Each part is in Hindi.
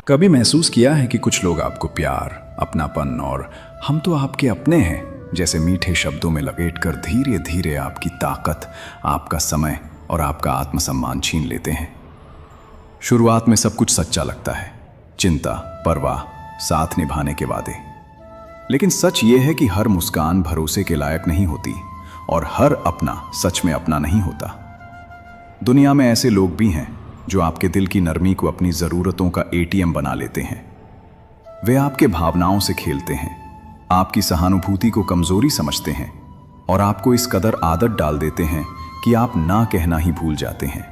कभी महसूस किया है कि कुछ लोग आपको प्यार, अपनापन और हम तो आपके अपने हैं जैसे मीठे शब्दों में लपेटकर धीरे धीरे आपकी ताकत, आपका समय और आपका आत्मसम्मान छीन लेते हैं। शुरुआत में सब कुछ सच्चा लगता है, चिंता, परवाह, साथ निभाने के वादे। लेकिन सच ये है कि हर मुस्कान भरोसे के लायक नहीं होती और हर अपना सच में अपना नहीं होता। दुनिया में ऐसे लोग भी हैं जो आपके दिल की नरमी को अपनी ज़रूरतों का एटीएम बना लेते हैं। वे आपके भावनाओं से खेलते हैं, आपकी सहानुभूति को कमज़ोरी समझते हैं और आपको इस कदर आदत डाल देते हैं कि आप ना कहना ही भूल जाते हैं।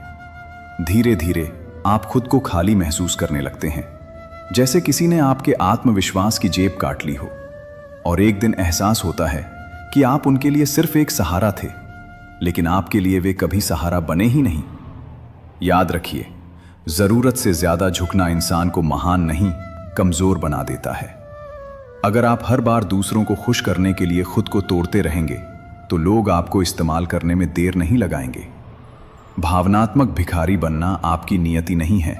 धीरे धीरे आप खुद को खाली महसूस करने लगते हैं, जैसे किसी ने आपके आत्मविश्वास की जेब काट ली हो। और एक दिन एहसास होता है कि आप उनके लिए सिर्फ एक सहारा थे, लेकिन आपके लिए वे कभी सहारा बने ही नहीं। याद रखिए, जरूरत से ज्यादा झुकना इंसान को महान नहीं, कमजोर बना देता है। अगर आप हर बार दूसरों को खुश करने के लिए खुद को तोड़ते रहेंगे तो लोग आपको इस्तेमाल करने में देर नहीं लगाएंगे। भावनात्मक भिखारी बनना आपकी नियति नहीं है।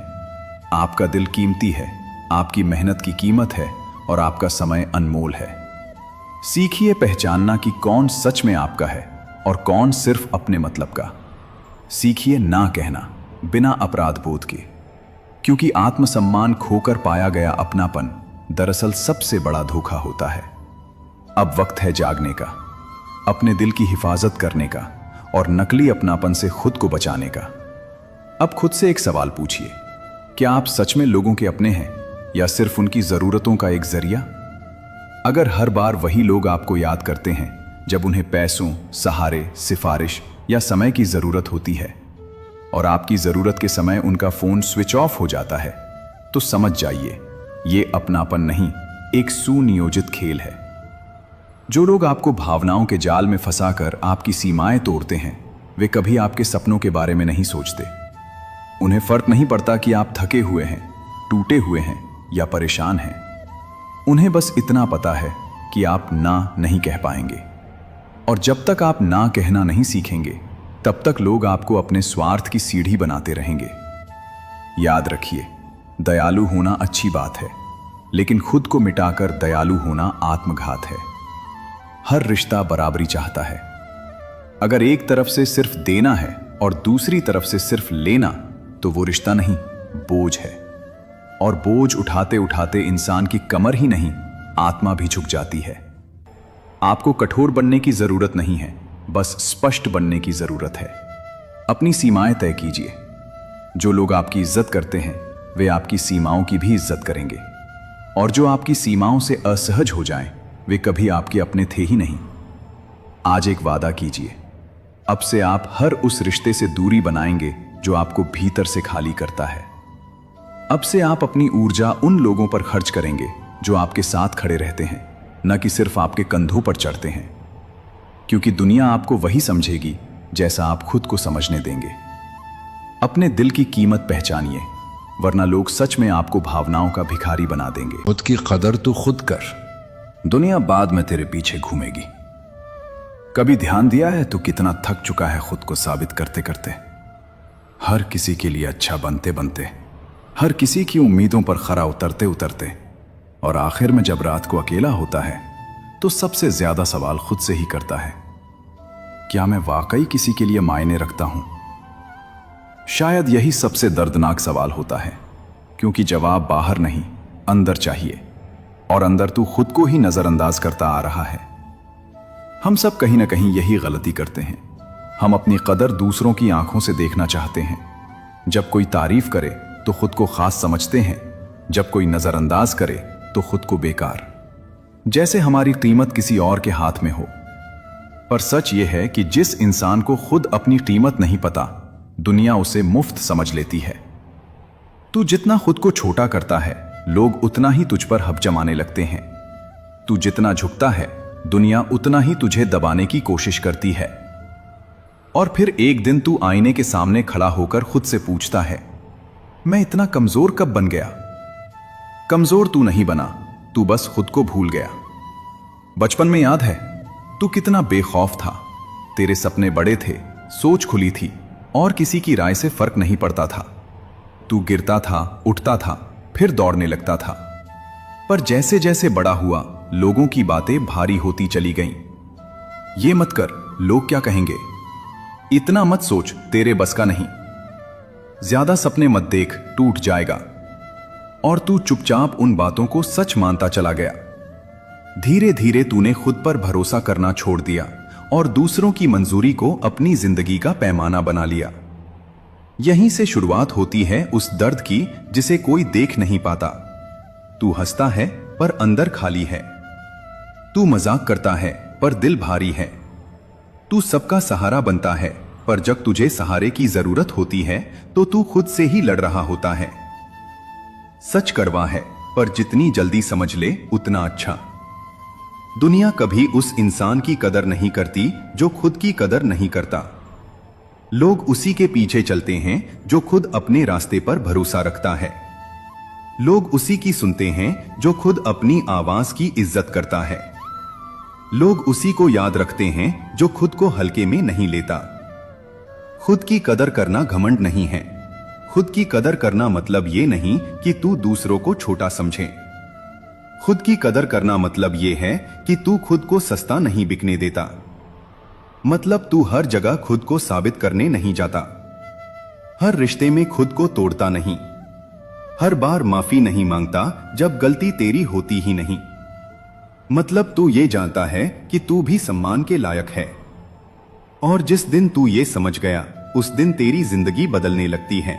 आपका दिल कीमती है, आपकी मेहनत की कीमत है और आपका समय अनमोल है। सीखिए पहचानना कि कौन सच में आपका है और कौन सिर्फ अपने मतलब का। सीखिए ना कहना बिना अपराध बोध के, क्योंकि आत्मसम्मान खोकर पाया गया अपनापन दरअसल सबसे बड़ा धोखा होता है। अब वक्त है जागने का, अपने दिल की हिफाजत करने का और नकली अपनापन से खुद को बचाने का। अब खुद से एक सवाल पूछिए, क्या आप सच में लोगों के अपने हैं या सिर्फ उनकी जरूरतों का एक जरिया? अगर हर बार वही लोग आपको याद करते हैं जब उन्हें पैसों, सहारे, सिफारिश या समय की जरूरत होती है और आपकी जरूरत के समय उनका फोन स्विच ऑफ हो जाता है, तो समझ जाइए ये अपनापन नहीं, एक सुनियोजित खेल है। जो लोग आपको भावनाओं के जाल में फंसाकर आपकी सीमाएं तोड़ते हैं, वे कभी आपके सपनों के बारे में नहीं सोचते। उन्हें फर्क नहीं पड़ता कि आप थके हुए हैं, टूटे हुए हैं या परेशान हैं। उन्हें बस इतना पता है कि आप ना नहीं कह पाएंगे। और जब तक आप ना कहना नहीं सीखेंगे, तब तक लोग आपको अपने स्वार्थ की सीढ़ी बनाते रहेंगे। याद रखिए, दयालु होना अच्छी बात है, लेकिन खुद को मिटाकर दयालु होना आत्मघात है। हर रिश्ता बराबरी चाहता है। अगर एक तरफ से सिर्फ देना है और दूसरी तरफ से सिर्फ लेना, तो वो रिश्ता नहीं, बोझ है। और बोझ उठाते उठाते इंसान की कमर ही नहीं, आत्मा भी झुक जाती है। आपको कठोर बनने की जरूरत नहीं है, बस स्पष्ट बनने की जरूरत है। अपनी सीमाएं तय कीजिए। जो लोग आपकी इज्जत करते हैं, वे आपकी सीमाओं की भी इज्जत करेंगे। और जो आपकी सीमाओं से असहज हो जाएं, वे कभी आपके अपने थे ही नहीं। आज एक वादा कीजिए, अब से आप हर उस रिश्ते से दूरी बनाएंगे जो आपको भीतर से खाली करता है। अब से आप अपनी ऊर्जा उन लोगों पर खर्च करेंगे जो आपके साथ खड़े रहते हैं, न कि सिर्फ आपके कंधों पर चढ़ते हैं। क्योंकि दुनिया आपको वही समझेगी जैसा आप खुद को समझने देंगे। अपने दिल की कीमत पहचानिए, वरना लोग सच में आपको भावनाओं का भिखारी बना देंगे। खुद की कदर तो खुद कर, दुनिया बाद में तेरे पीछे घूमेगी। कभी ध्यान दिया है तो कितना थक चुका है खुद को साबित करते करते, हर किसी के लिए अच्छा बनते बनते, हर किसी की उम्मीदों पर खरा उतरते उतरते, और आखिर में जब रात को अकेला होता है तो सबसे ज्यादा सवाल खुद से ही करता है, क्या मैं वाकई किसी के लिए मायने रखता हूं? शायद यही सबसे दर्दनाक सवाल होता है, क्योंकि जवाब बाहर नहीं, अंदर चाहिए, और अंदर तू खुद को ही नजरअंदाज करता आ रहा है। हम सब कहीं ना कहीं यही गलती करते हैं। हम अपनी कदर दूसरों की आंखों से देखना चाहते हैं। जब कोई तारीफ करे तो खुद को खास समझते हैं, जब कोई नजरअंदाज करे तो खुद को बेकार, जैसे हमारी कीमत किसी और के हाथ में हो। पर सच यह है कि जिस इंसान को खुद अपनी कीमत नहीं पता, दुनिया उसे मुफ्त समझ लेती है। तू जितना खुद को छोटा करता है, लोग उतना ही तुझ पर हक जमाने लगते हैं। तू जितना झुकता है, दुनिया उतना ही तुझे दबाने की कोशिश करती है। और फिर एक दिन तू आईने के सामने खड़ा होकर खुद से पूछता है, मैं इतना कमजोर कब बन गया? कमजोर तू नहीं बना, तू बस खुद को भूल गया। बचपन में याद है तू कितना बेखौफ था, तेरे सपने बड़े थे, सोच खुली थी और किसी की राय से फर्क नहीं पड़ता था। तू गिरता था, उठता था, फिर दौड़ने लगता था। पर जैसे जैसे बड़ा हुआ, लोगों की बातें भारी होती चली गईं। ये मत कर, लोग क्या कहेंगे। इतना मत सोच, तेरे बस का नहीं। ज्यादा सपने मत देख, टूट जाएगा। और तू चुपचाप उन बातों को सच मानता चला गया। धीरे धीरे तूने खुद पर भरोसा करना छोड़ दिया और दूसरों की मंजूरी को अपनी जिंदगी का पैमाना बना लिया। यहीं से शुरुआत होती है उस दर्द की जिसे कोई देख नहीं पाता। तू हंसता है पर अंदर खाली है। तू मजाक करता है पर दिल भारी है। तू सबका सहारा बनता है, पर जब तुझे सहारे की जरूरत होती है तो तू खुद से ही लड़ रहा होता है। सच कड़वा है, पर जितनी जल्दी समझ ले उतना अच्छा। दुनिया कभी उस इंसान की कदर नहीं करती जो खुद की कदर नहीं करता। लोग उसी के पीछे चलते हैं जो खुद अपने रास्ते पर भरोसा रखता है। लोग उसी की सुनते हैं जो खुद अपनी आवाज की इज्जत करता है। लोग उसी को याद रखते हैं जो खुद को हल्के में नहीं लेता। खुद की कदर करना घमंड नहीं है। खुद की कदर करना मतलब ये नहीं कि तू दूसरों को छोटा समझे। खुद की कदर करना मतलब ये है कि तू खुद को सस्ता नहीं बिकने देता। मतलब तू हर जगह खुद को साबित करने नहीं जाता। हर रिश्ते में खुद को तोड़ता नहीं। हर बार माफी नहीं मांगता जब गलती तेरी होती ही नहीं। मतलब तू ये जानता है कि तू भी सम्मान के लायक है। और जिस दिन तू ये समझ गया, उस दिन तेरी जिंदगी बदलने लगती है।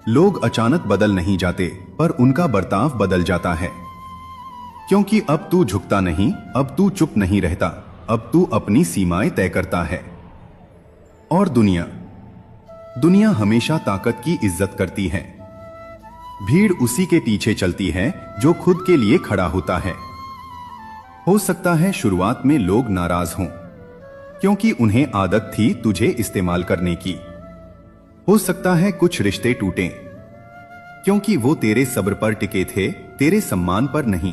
लोग अचानक बदल नहीं जाते, पर उनका बर्ताव बदल जाता है। क्योंकि अब तू झुकता नहीं, अब तू चुप नहीं रहता, अब तू अपनी सीमाएं तय करता है। और दुनिया हमेशा ताकत की इज्जत करती है। भीड़ उसी के पीछे चलती है जो खुद के लिए खड़ा होता है। हो सकता है शुरुआत में लोग नाराज हों, क्योंकि उन्हें आदत थी तुझे इस्तेमाल करने की। हो सकता है कुछ रिश्ते टूटें, क्योंकि वो तेरे सब्र पर टिके थे, तेरे सम्मान पर नहीं।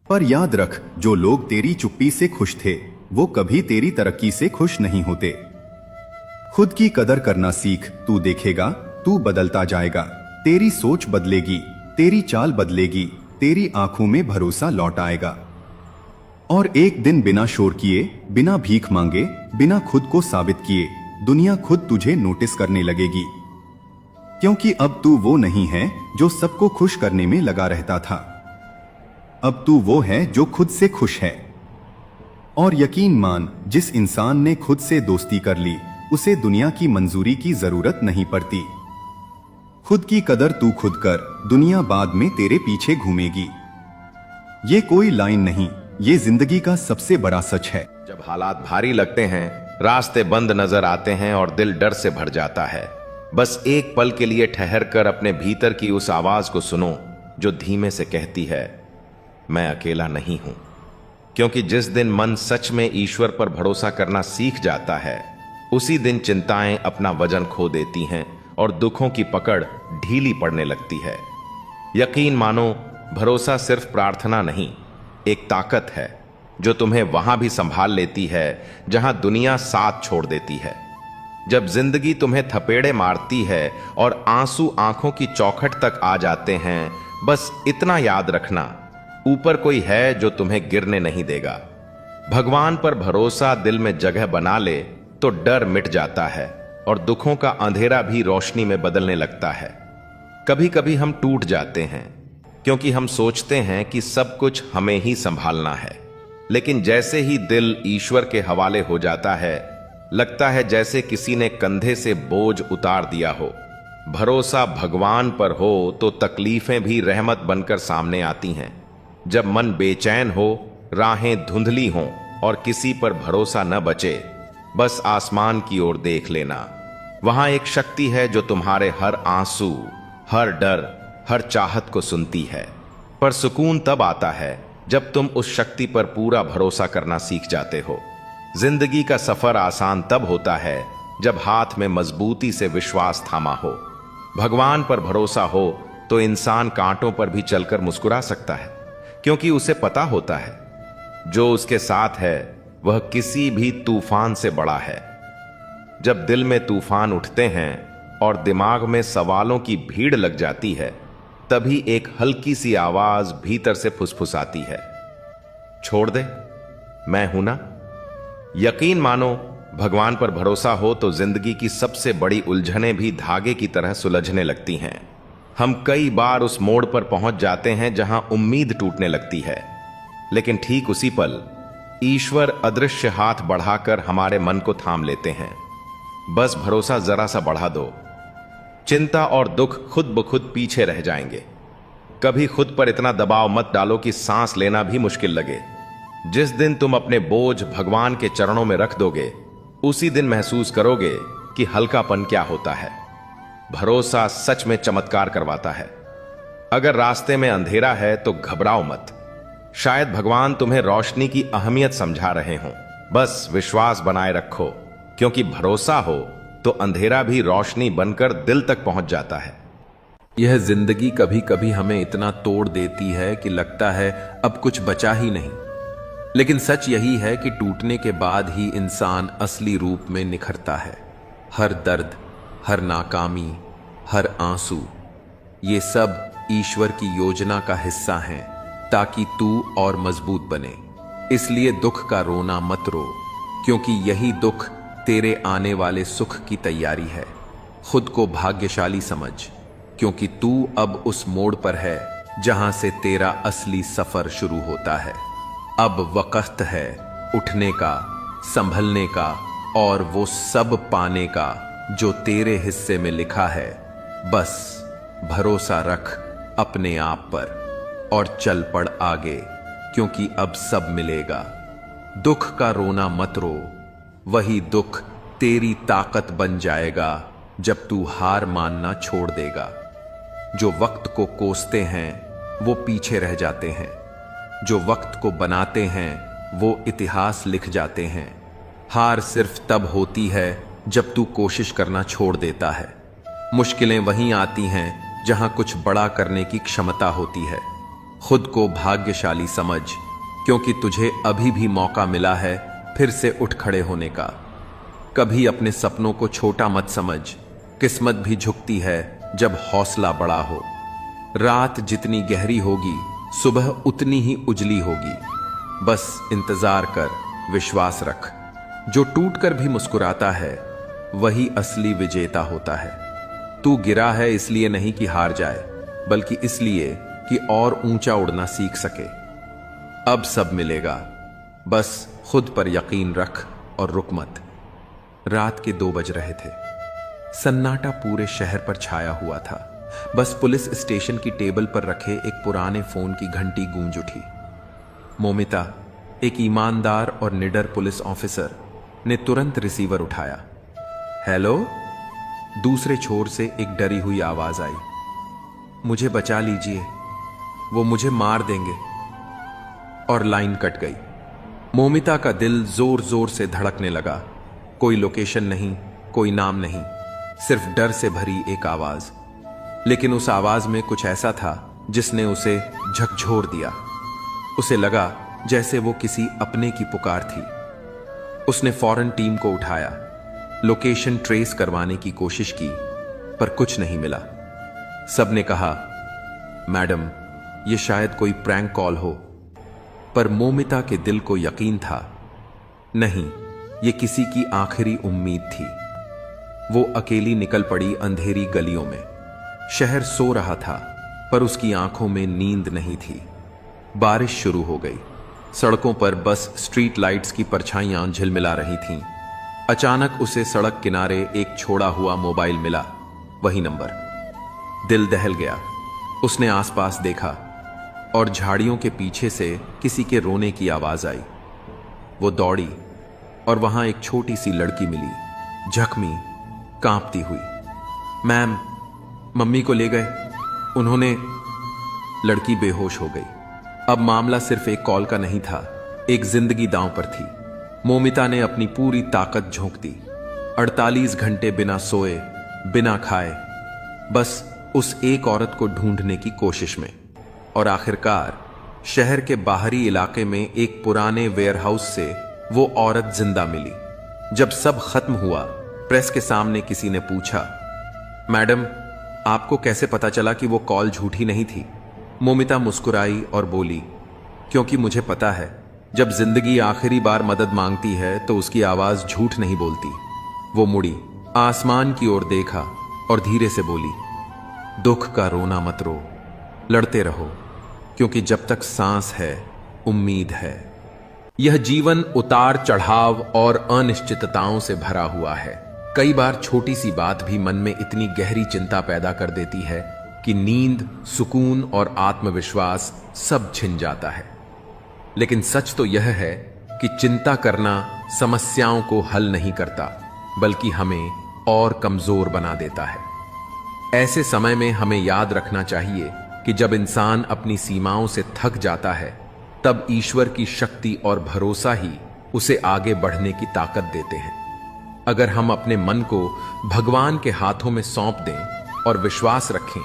पर याद रख, जो लोग तेरी चुप्पी से खुश थे, वो कभी तेरी तरक्की से खुश नहीं होते। खुद की कदर करना सीख, तू देखेगा तू बदलता जाएगा। तेरी सोच बदलेगी, तेरी चाल बदलेगी, तेरी आंखों में भरोसा लौट आएगा। और एक दिन बिना शोर किए, बिना भीख मांगे, बिना खुद को साबित किए, दुनिया खुद तुझे नोटिस करने लगेगी। क्योंकि अब तू वो नहीं है जो सबको खुश करने में लगा रहता था। अब तू वो है जो खुद से खुश है। और यकीन मान, जिस इंसान ने खुद से दोस्ती कर ली, उसे दुनिया की मंजूरी की जरूरत नहीं पड़ती। खुद की कदर तू खुद कर, दुनिया बाद में तेरे पीछे घूमेगी। ये कोई लाइन नहीं, ये जिंदगी का सबसे बड़ा सच है। जब हालात भारी लगते हैं, रास्ते बंद नजर आते हैं और दिल डर से भर जाता है, बस एक पल के लिए ठहर कर अपने भीतर की उस आवाज को सुनो जो धीमे से कहती है, मैं अकेला नहीं हूं। क्योंकि जिस दिन मन सच में ईश्वर पर भरोसा करना सीख जाता है, उसी दिन चिंताएं अपना वजन खो देती हैं और दुखों की पकड़ ढीली पड़ने लगती है। यकीन मानो, भरोसा सिर्फ प्रार्थना नहीं, एक ताकत है जो तुम्हें वहां भी संभाल लेती है जहां दुनिया साथ छोड़ देती है। जब जिंदगी तुम्हें थपेड़े मारती है और आंसू आंखों की चौखट तक आ जाते हैं, बस इतना याद रखना, ऊपर कोई है जो तुम्हें गिरने नहीं देगा। भगवान पर भरोसा दिल में जगह बना ले तो डर मिट जाता है और दुखों का अंधेरा भी रोशनी में बदलने लगता है। कभी कभी हम टूट जाते हैं क्योंकि हम सोचते हैं कि सब कुछ हमें ही संभालना है, लेकिन जैसे ही दिल ईश्वर के हवाले हो जाता है, लगता है जैसे किसी ने कंधे से बोझ उतार दिया हो। भरोसा भगवान पर हो तो तकलीफें भी रहमत बनकर सामने आती हैं। जब मन बेचैन हो, राहें धुंधली हों और किसी पर भरोसा न बचे, बस आसमान की ओर देख लेना। वहां एक शक्ति है जो तुम्हारे हर आंसू, हर डर, हर चाहत को सुनती है। पर सुकून तब आता है जब तुम उस शक्ति पर पूरा भरोसा करना सीख जाते हो। जिंदगी का सफर आसान तब होता है जब हाथ में मजबूती से विश्वास थामा हो। भगवान पर भरोसा हो तो इंसान कांटों पर भी चलकर मुस्कुरा सकता है, क्योंकि उसे पता होता है जो उसके साथ है वह किसी भी तूफान से बड़ा है। जब दिल में तूफान उठते हैं और दिमाग में सवालों की भीड़ लग जाती है, तभी एक हल्की सी आवाज भीतर से फुसफुसाती है, छोड़ दे, मैं हूं ना। यकीन मानो, भगवान पर भरोसा हो तो जिंदगी की सबसे बड़ी उलझनें भी धागे की तरह सुलझने लगती हैं। हम कई बार उस मोड़ पर पहुंच जाते हैं जहां उम्मीद टूटने लगती है, लेकिन ठीक उसी पल ईश्वर अदृश्य हाथ बढ़ाकर हमारे मन को थाम लेते हैं। बस भरोसा जरा सा बढ़ा दो, चिंता और दुख खुद ब खुद पीछे रह जाएंगे। कभी खुद पर इतना दबाव मत डालो कि सांस लेना भी मुश्किल लगे। जिस दिन तुम अपने बोझ भगवान के चरणों में रख दोगे, उसी दिन महसूस करोगे कि हल्कापन क्या होता है। भरोसा सच में चमत्कार करवाता है। अगर रास्ते में अंधेरा है तो घबराओ मत। शायद भगवान तुम्हें रोशनी की अहमियत समझा रहे हों। बस विश्वास बनाए रखो, क्योंकि भरोसा हो तो अंधेरा भी रोशनी बनकर दिल तक पहुंच जाता है। यह जिंदगी कभी कभी हमें इतना तोड़ देती है कि लगता है अब कुछ बचा ही नहीं। लेकिन सच यही है कि टूटने के बाद ही इंसान असली रूप में निखरता है। हर दर्द, हर नाकामी, हर आंसू, ये सब ईश्वर की योजना का हिस्सा हैं, ताकि तू और मजबूत बने। इसलिए दुख का रोना मत रो, क्योंकि यही दुख तेरे आने वाले सुख की तैयारी है। खुद को भाग्यशाली समझ, क्योंकि तू अब उस मोड़ पर है जहां से तेरा असली सफर शुरू होता है। अब वक्त है उठने का, संभलने का और वो सब पाने का जो तेरे हिस्से में लिखा है। बस भरोसा रख अपने आप पर और चल पड़ आगे, क्योंकि अब सब मिलेगा। दुख का रोना मत रो, वही दुख तेरी ताकत बन जाएगा जब तू हार मानना छोड़ देगा। जो वक्त को कोसते हैं वो पीछे रह जाते हैं, जो वक्त को बनाते हैं वो इतिहास लिख जाते हैं। हार सिर्फ तब होती है जब तू कोशिश करना छोड़ देता है। मुश्किलें वहीं आती हैं जहां कुछ बड़ा करने की क्षमता होती है। खुद को भाग्यशाली समझ, क्योंकि तुझे अभी भी मौका मिला है फिर से उठ खड़े होने का। कभी अपने सपनों को छोटा मत समझ, किस्मत भी झुकती है जब हौसला बड़ा हो। रात जितनी गहरी होगी, सुबह उतनी ही उजली होगी। बस इंतजार कर, विश्वास रख। जो टूटकर भी मुस्कुराता है वही असली विजेता होता है। तू गिरा है इसलिए नहीं कि हार जाए, बल्कि इसलिए कि और ऊंचा उड़ना सीख सके। अब सब मिलेगा, बस खुद पर यकीन रख और रुक मत। रात के 2 बज रहे थे। सन्नाटा पूरे शहर पर छाया हुआ था। बस पुलिस स्टेशन की टेबल पर रखे एक पुराने फोन की घंटी गूंज उठी। मोमिता, एक ईमानदार और निडर पुलिस ऑफिसर, ने तुरंत रिसीवर उठाया। हेलो? दूसरे छोर से एक डरी हुई आवाज आई। मुझे बचा लीजिए, वो मुझे मार देंगे। और लाइन कट गई। मोमिता का दिल जोर जोर से धड़कने लगा। कोई लोकेशन नहीं, कोई नाम नहीं, सिर्फ डर से भरी एक आवाज। लेकिन उस आवाज में कुछ ऐसा था जिसने उसे झकझोर दिया। उसे लगा जैसे वो किसी अपने की पुकार थी। उसने फौरन टीम को उठाया, लोकेशन ट्रेस करवाने की कोशिश की, पर कुछ नहीं मिला। सबने कहा, मैडम, ये शायद कोई प्रैंक कॉल हो। पर मोमिता के दिल को यकीन था, नहीं, ये किसी की आखिरी उम्मीद थी। वो अकेली निकल पड़ी अंधेरी गलियों में। शहर सो रहा था, पर उसकी आंखों में नींद नहीं थी। बारिश शुरू हो गई। सड़कों पर बस स्ट्रीट लाइट्स की परछाइयां झिलमिला रही थीं। अचानक उसे सड़क किनारे एक छोड़ा हुआ मोबाइल मिला, वही नंबर। दिल दहल गया। उसने आसपास देखा और झाड़ियों के पीछे से किसी के रोने की आवाज आई। वो दौड़ी और वहां एक छोटी सी लड़की मिली, जख्मी, कांपती हुई। मैम, मम्मी को ले गए उन्होंने। लड़की बेहोश हो गई। अब मामला सिर्फ एक कॉल का नहीं था, एक जिंदगी दांव पर थी। मोमिता ने अपनी पूरी ताकत झोंक दी। 48 घंटे बिना सोए, बिना खाए, बस उस एक औरत को ढूंढने की कोशिश में। और आखिरकार शहर के बाहरी इलाके में एक पुराने वेयरहाउस से वो औरत जिंदा मिली। जब सब खत्म हुआ, प्रेस के सामने किसी ने पूछा, मैडम, आपको कैसे पता चला कि वो कॉल झूठी नहीं थी? मोमिता मुस्कुराई और बोली, क्योंकि मुझे पता है जब जिंदगी आखिरी बार मदद मांगती है तो उसकी आवाज झूठ नहीं बोलती। वो मुड़ी, आसमान की ओर देखा और धीरे से बोली, दुख का रोना मत रो, लड़ते रहो, क्योंकि जब तक सांस है उम्मीद है। यह जीवन उतार चढ़ाव और अनिश्चितताओं से भरा हुआ है। कई बार छोटी सी बात भी मन में इतनी गहरी चिंता पैदा कर देती है कि नींद, सुकून और आत्मविश्वास सब छिन जाता है। लेकिन सच तो यह है कि चिंता करना समस्याओं को हल नहीं करता, बल्कि हमें और कमजोर बना देता है। ऐसे समय में हमें याद रखना चाहिए कि जब इंसान अपनी सीमाओं से थक जाता है, तब ईश्वर की शक्ति और भरोसा ही उसे आगे बढ़ने की ताकत देते हैं। अगर हम अपने मन को भगवान के हाथों में सौंप दें और विश्वास रखें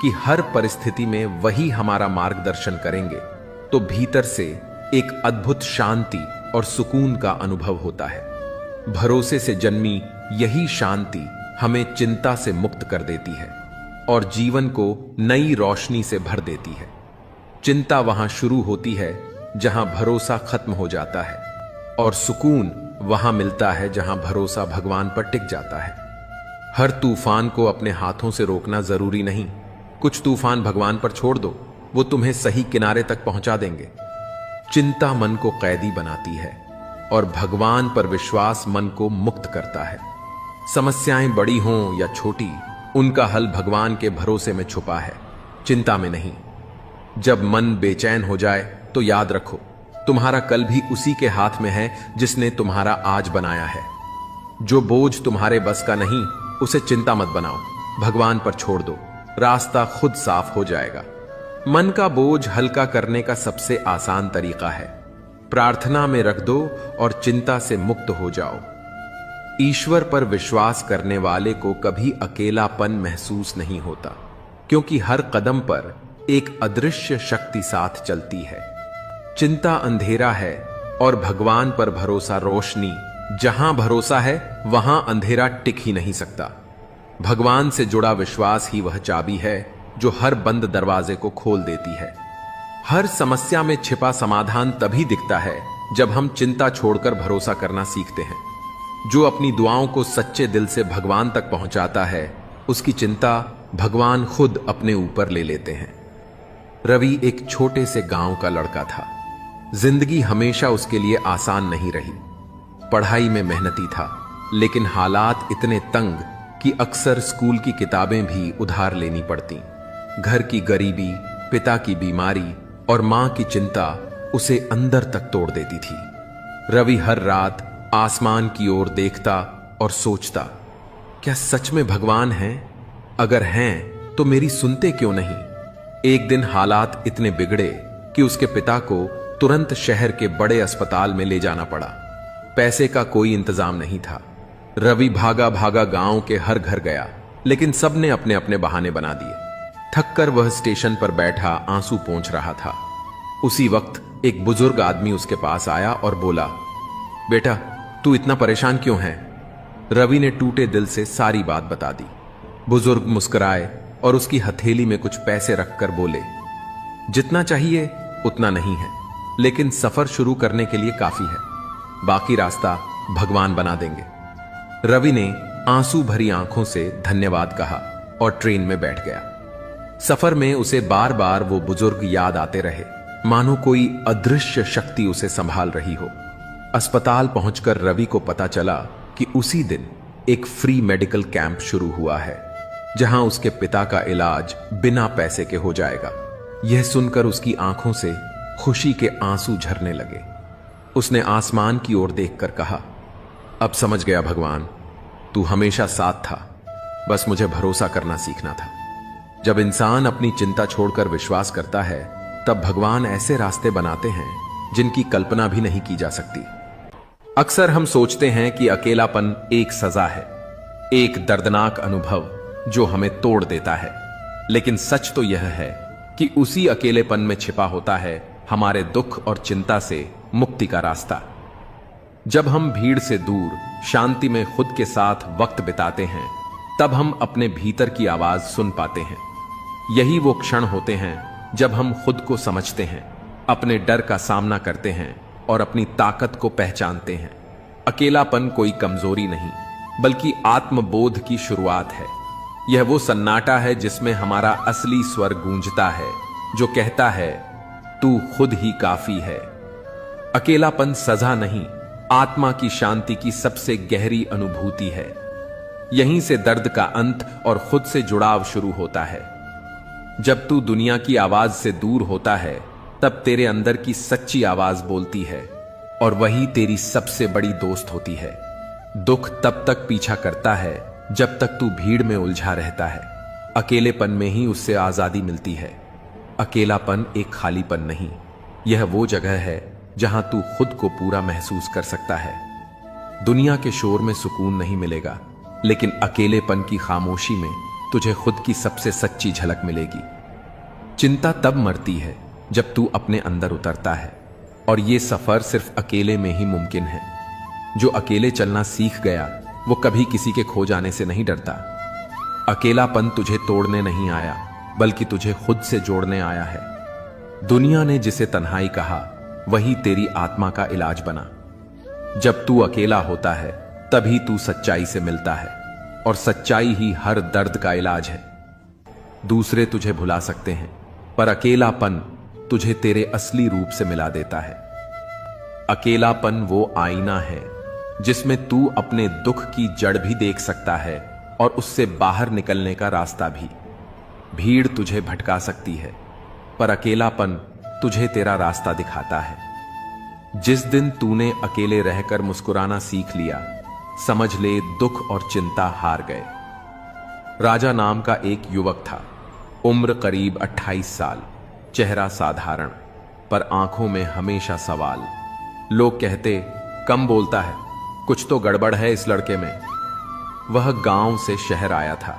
कि हर परिस्थिति में वही हमारा मार्गदर्शन करेंगे, तो भीतर से एक अद्भुत शांति और सुकून का अनुभव होता है। भरोसे से जन्मी यही शांति हमें चिंता से मुक्त कर देती है और जीवन को नई रोशनी से भर देती है। चिंता वहां शुरू होती है जहां भरोसा खत्म हो जाता है, और सुकून वहां मिलता है जहां भरोसा भगवान पर टिक जाता है। हर तूफान को अपने हाथों से रोकना जरूरी नहीं। कुछ तूफान भगवान पर छोड़ दो, वो तुम्हें सही किनारे तक पहुंचा देंगे। चिंता मन को कैदी बनाती है और भगवान पर विश्वास मन को मुक्त करता है। समस्याएं बड़ी हों या छोटी, उनका हल भगवान के भरोसे में छुपा है, चिंता में नहीं। जब मन बेचैन हो जाए तो याद रखो, तुम्हारा कल भी उसी के हाथ में है जिसने तुम्हारा आज बनाया है। जो बोझ तुम्हारे बस का नहीं, उसे चिंता मत बनाओ, भगवान पर छोड़ दो, रास्ता खुद साफ हो जाएगा। मन का बोझ हल्का करने का सबसे आसान तरीका है, प्रार्थना में रख दो और चिंता से मुक्त हो जाओ। ईश्वर पर विश्वास करने वाले को कभी अकेलापन महसूस नहीं होता, क्योंकि हर कदम पर एक अदृश्य शक्ति साथ चलती है। चिंता अंधेरा है और भगवान पर भरोसा रोशनी। जहां भरोसा है वहां अंधेरा टिक ही नहीं सकता। भगवान से जुड़ा विश्वास ही वह चाबी है जो हर बंद दरवाजे को खोल देती है। हर समस्या में छिपा समाधान तभी दिखता है जब हम चिंता छोड़कर भरोसा करना सीखते हैं। जो अपनी दुआओं को सच्चे दिल से भगवान तक पहुंचाता है, उसकी चिंता भगवान खुद अपने ऊपर ले लेते हैं। रवि एक छोटे से गांव का लड़का था। जिंदगी हमेशा उसके लिए आसान नहीं रही। पढ़ाई में मेहनती था, लेकिन हालात इतने तंग कि अक्सर स्कूल की किताबें भी उधार लेनी पड़ती। घर की गरीबी, पिता की बीमारी और मां की चिंता उसे अंदर तक तोड़ देती थी। रवि हर रात आसमान की ओर देखता और सोचता, क्या सच में भगवान हैं? अगर हैं तो मेरी सुनते क्यों नहीं? एक दिन हालात इतने बिगड़े कि उसके पिता को तुरंत शहर के बड़े अस्पताल में ले जाना पड़ा। पैसे का कोई इंतजाम नहीं था। रवि भागा भागा गांव के हर घर गया, लेकिन सबने अपने अपने बहाने बना दिए। थककर वह स्टेशन पर बैठा आंसू पोंछ रहा था। उसी वक्त एक बुजुर्ग आदमी उसके पास आया और बोला, बेटा, तू इतना परेशान क्यों है? रवि ने टूटे दिल से सारी बात बता दी। बुजुर्ग मुस्कुराए और उसकी हथेली में कुछ पैसे रखकर बोले, जितना चाहिए उतना नहीं है, लेकिन सफर शुरू करने के लिए काफी है, बाकी रास्ता भगवान बना देंगे। रवि ने आंसू भरी आंखों से धन्यवाद कहा और ट्रेन में बैठ गया। सफर में उसे बार बार वो बुजुर्ग याद आते रहे, मानो कोई अदृश्य शक्ति उसे संभाल रही हो। अस्पताल पहुंचकर रवि को पता चला कि उसी दिन एक फ्री मेडिकल कैंप शुरू हुआ है, जहां उसके पिता का इलाज बिना पैसे के हो जाएगा। यह सुनकर उसकी आंखों से खुशी के आंसू झरने लगे। उसने आसमान की ओर देखकर कहा, अब समझ गया भगवान, तू हमेशा साथ था, बस मुझे भरोसा करना सीखना था। जब इंसान अपनी चिंता छोड़कर विश्वास करता है, तब भगवान ऐसे रास्ते बनाते हैं जिनकी कल्पना भी नहीं की जा सकती। अक्सर हम सोचते हैं कि अकेलापन एक सजा है, एक दर्दनाक अनुभव जो हमें तोड़ देता है, लेकिन सच तो यह है कि उसी अकेलेपन में छिपा होता है हमारे दुख और चिंता से मुक्ति का रास्ता। जब हम भीड़ से दूर शांति में खुद के साथ वक्त बिताते हैं, तब हम अपने भीतर की आवाज सुन पाते हैं। यही वो क्षण होते हैं जब हम खुद को समझते हैं, अपने डर का सामना करते हैं और अपनी ताकत को पहचानते हैं। अकेलापन कोई कमजोरी नहीं, बल्कि आत्मबोध की शुरुआत है। यह वो सन्नाटा है जिसमें हमारा असली स्वर गूंजता है, जो कहता है तू खुद ही काफी है। अकेलापन सजा नहीं, आत्मा की शांति की सबसे गहरी अनुभूति है। यहीं से दर्द का अंत और खुद से जुड़ाव शुरू होता है। जब तू दुनिया की आवाज से दूर होता है, तब तेरे अंदर की सच्ची आवाज बोलती है, और वही तेरी सबसे बड़ी दोस्त होती है। दुख तब तक पीछा करता है जब तक तू भीड़ में उलझा रहता है। अकेलेपन में ही उससे आजादी मिलती है। अकेलापन एक खालीपन नहीं, यह वो जगह है जहां तू खुद को पूरा महसूस कर सकता है। दुनिया के शोर में सुकून नहीं मिलेगा, लेकिन अकेलेपन की खामोशी में तुझे खुद की सबसे सच्ची झलक मिलेगी। चिंता तब मरती है जब तू अपने अंदर उतरता है, और यह सफर सिर्फ अकेले में ही मुमकिन है। जो अकेले चलना सीख गया, वो कभी किसी के खो जाने से नहीं डरता। अकेलापन तुझे तोड़ने नहीं आया, बल्कि तुझे खुद से जोड़ने आया है। दुनिया ने जिसे तन्हाई कहा, वही तेरी आत्मा का इलाज बना। जब तू अकेला होता है, तभी तू सच्चाई से मिलता है, और सच्चाई ही हर दर्द का इलाज है। दूसरे तुझे भुला सकते हैं, पर अकेलापन तुझे तेरे असली रूप से मिला देता है। अकेलापन वो आईना है जिसमें तू अपने दुख की जड़ भी देख सकता है, और उससे बाहर निकलने का रास्ता भी। भीड़ तुझे भटका सकती है, पर अकेलापन तुझे तेरा रास्ता दिखाता है। जिस दिन तूने अकेले रहकर मुस्कुराना सीख लिया, समझ ले दुख और चिंता हार गए। राजा नाम का एक युवक था। उम्र करीब 28 साल, चेहरा साधारण, पर आंखों में हमेशा सवाल। लोग कहते कम बोलता है, कुछ तो गड़बड़ है इस लड़के में। वह गांव से शहर आया था।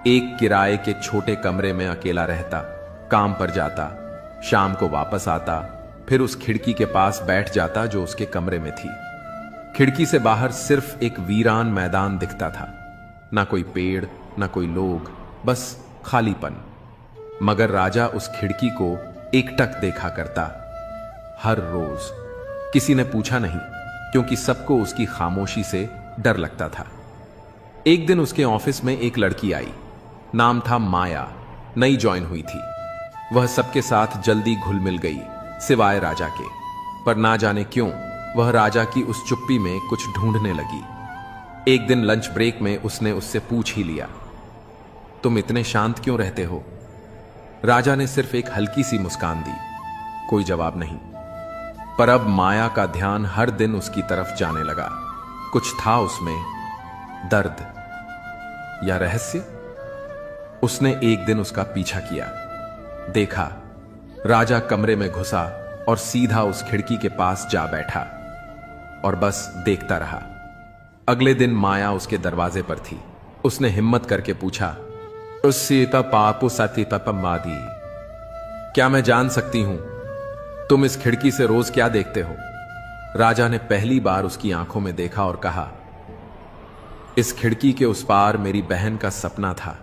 एक किराए के छोटे कमरे में अकेला रहता, काम पर जाता, शाम को वापस आता, फिर उस खिड़की के पास बैठ जाता जो उसके कमरे में थी। खिड़की से बाहर सिर्फ एक वीरान मैदान दिखता था, ना कोई पेड़, ना कोई लोग, बस खालीपन। मगर राजा उस खिड़की को एकटक देखा करता, हर रोज। किसी ने पूछा नहीं, क्योंकि सबको उसकी खामोशी से डर लगता था। एक दिन उसके ऑफिस में एक लड़की आई। नाम था माया, नई ज्वाइन हुई थी। वह सबके साथ जल्दी घुल मिल गई, सिवाय राजा के। पर ना जाने क्यों वह राजा की उस चुप्पी में कुछ ढूंढने लगी। एक दिन लंच ब्रेक में उसने उससे पूछ ही लिया, तुम इतने शांत क्यों रहते हो? राजा ने सिर्फ एक हल्की सी मुस्कान दी, कोई जवाब नहीं। पर अब माया का ध्यान हर दिन उसकी तरफ जाने लगा। कुछ था उसमें, दर्द या रहस्य। उसने एक दिन उसका पीछा किया। देखा, राजा कमरे में घुसा और सीधा उस खिड़की के पास जा बैठा, और बस देखता रहा। अगले दिन माया उसके दरवाजे पर थी। उसने हिम्मत करके पूछा, सीता पापु सती पपमादी, क्या मैं जान सकती हूं तुम इस खिड़की से रोज क्या देखते हो? राजा ने पहली बार उसकी आंखों में देखा और कहा, इस खिड़की के उस पार मेरी बहन का सपना था,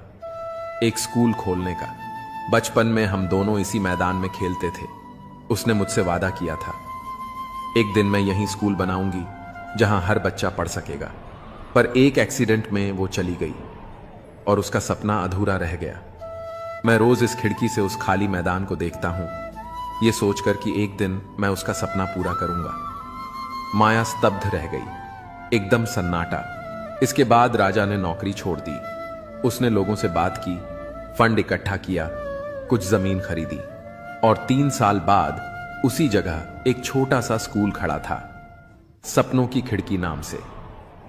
एक स्कूल खोलने का। बचपन में हम दोनों इसी मैदान में खेलते थे। उसने मुझसे वादा किया था, एक दिन मैं यहीं स्कूल बनाऊंगी जहां हर बच्चा पढ़ सकेगा। पर एक एक्सीडेंट में वो चली गई और उसका सपना अधूरा रह गया। मैं रोज इस खिड़की से उस खाली मैदान को देखता हूं, ये सोचकर कि एक दिन मैं उसका सपना पूरा करूंगा। माया स्तब्ध रह गई, एकदम सन्नाटा। इसके बाद राजा ने नौकरी छोड़ दी। उसने लोगों से बात की, फंड इकट्ठा किया, कुछ जमीन खरीदी, और 3 साल बाद उसी जगह एक छोटा सा स्कूल खड़ा था, सपनों की खिड़की नाम से।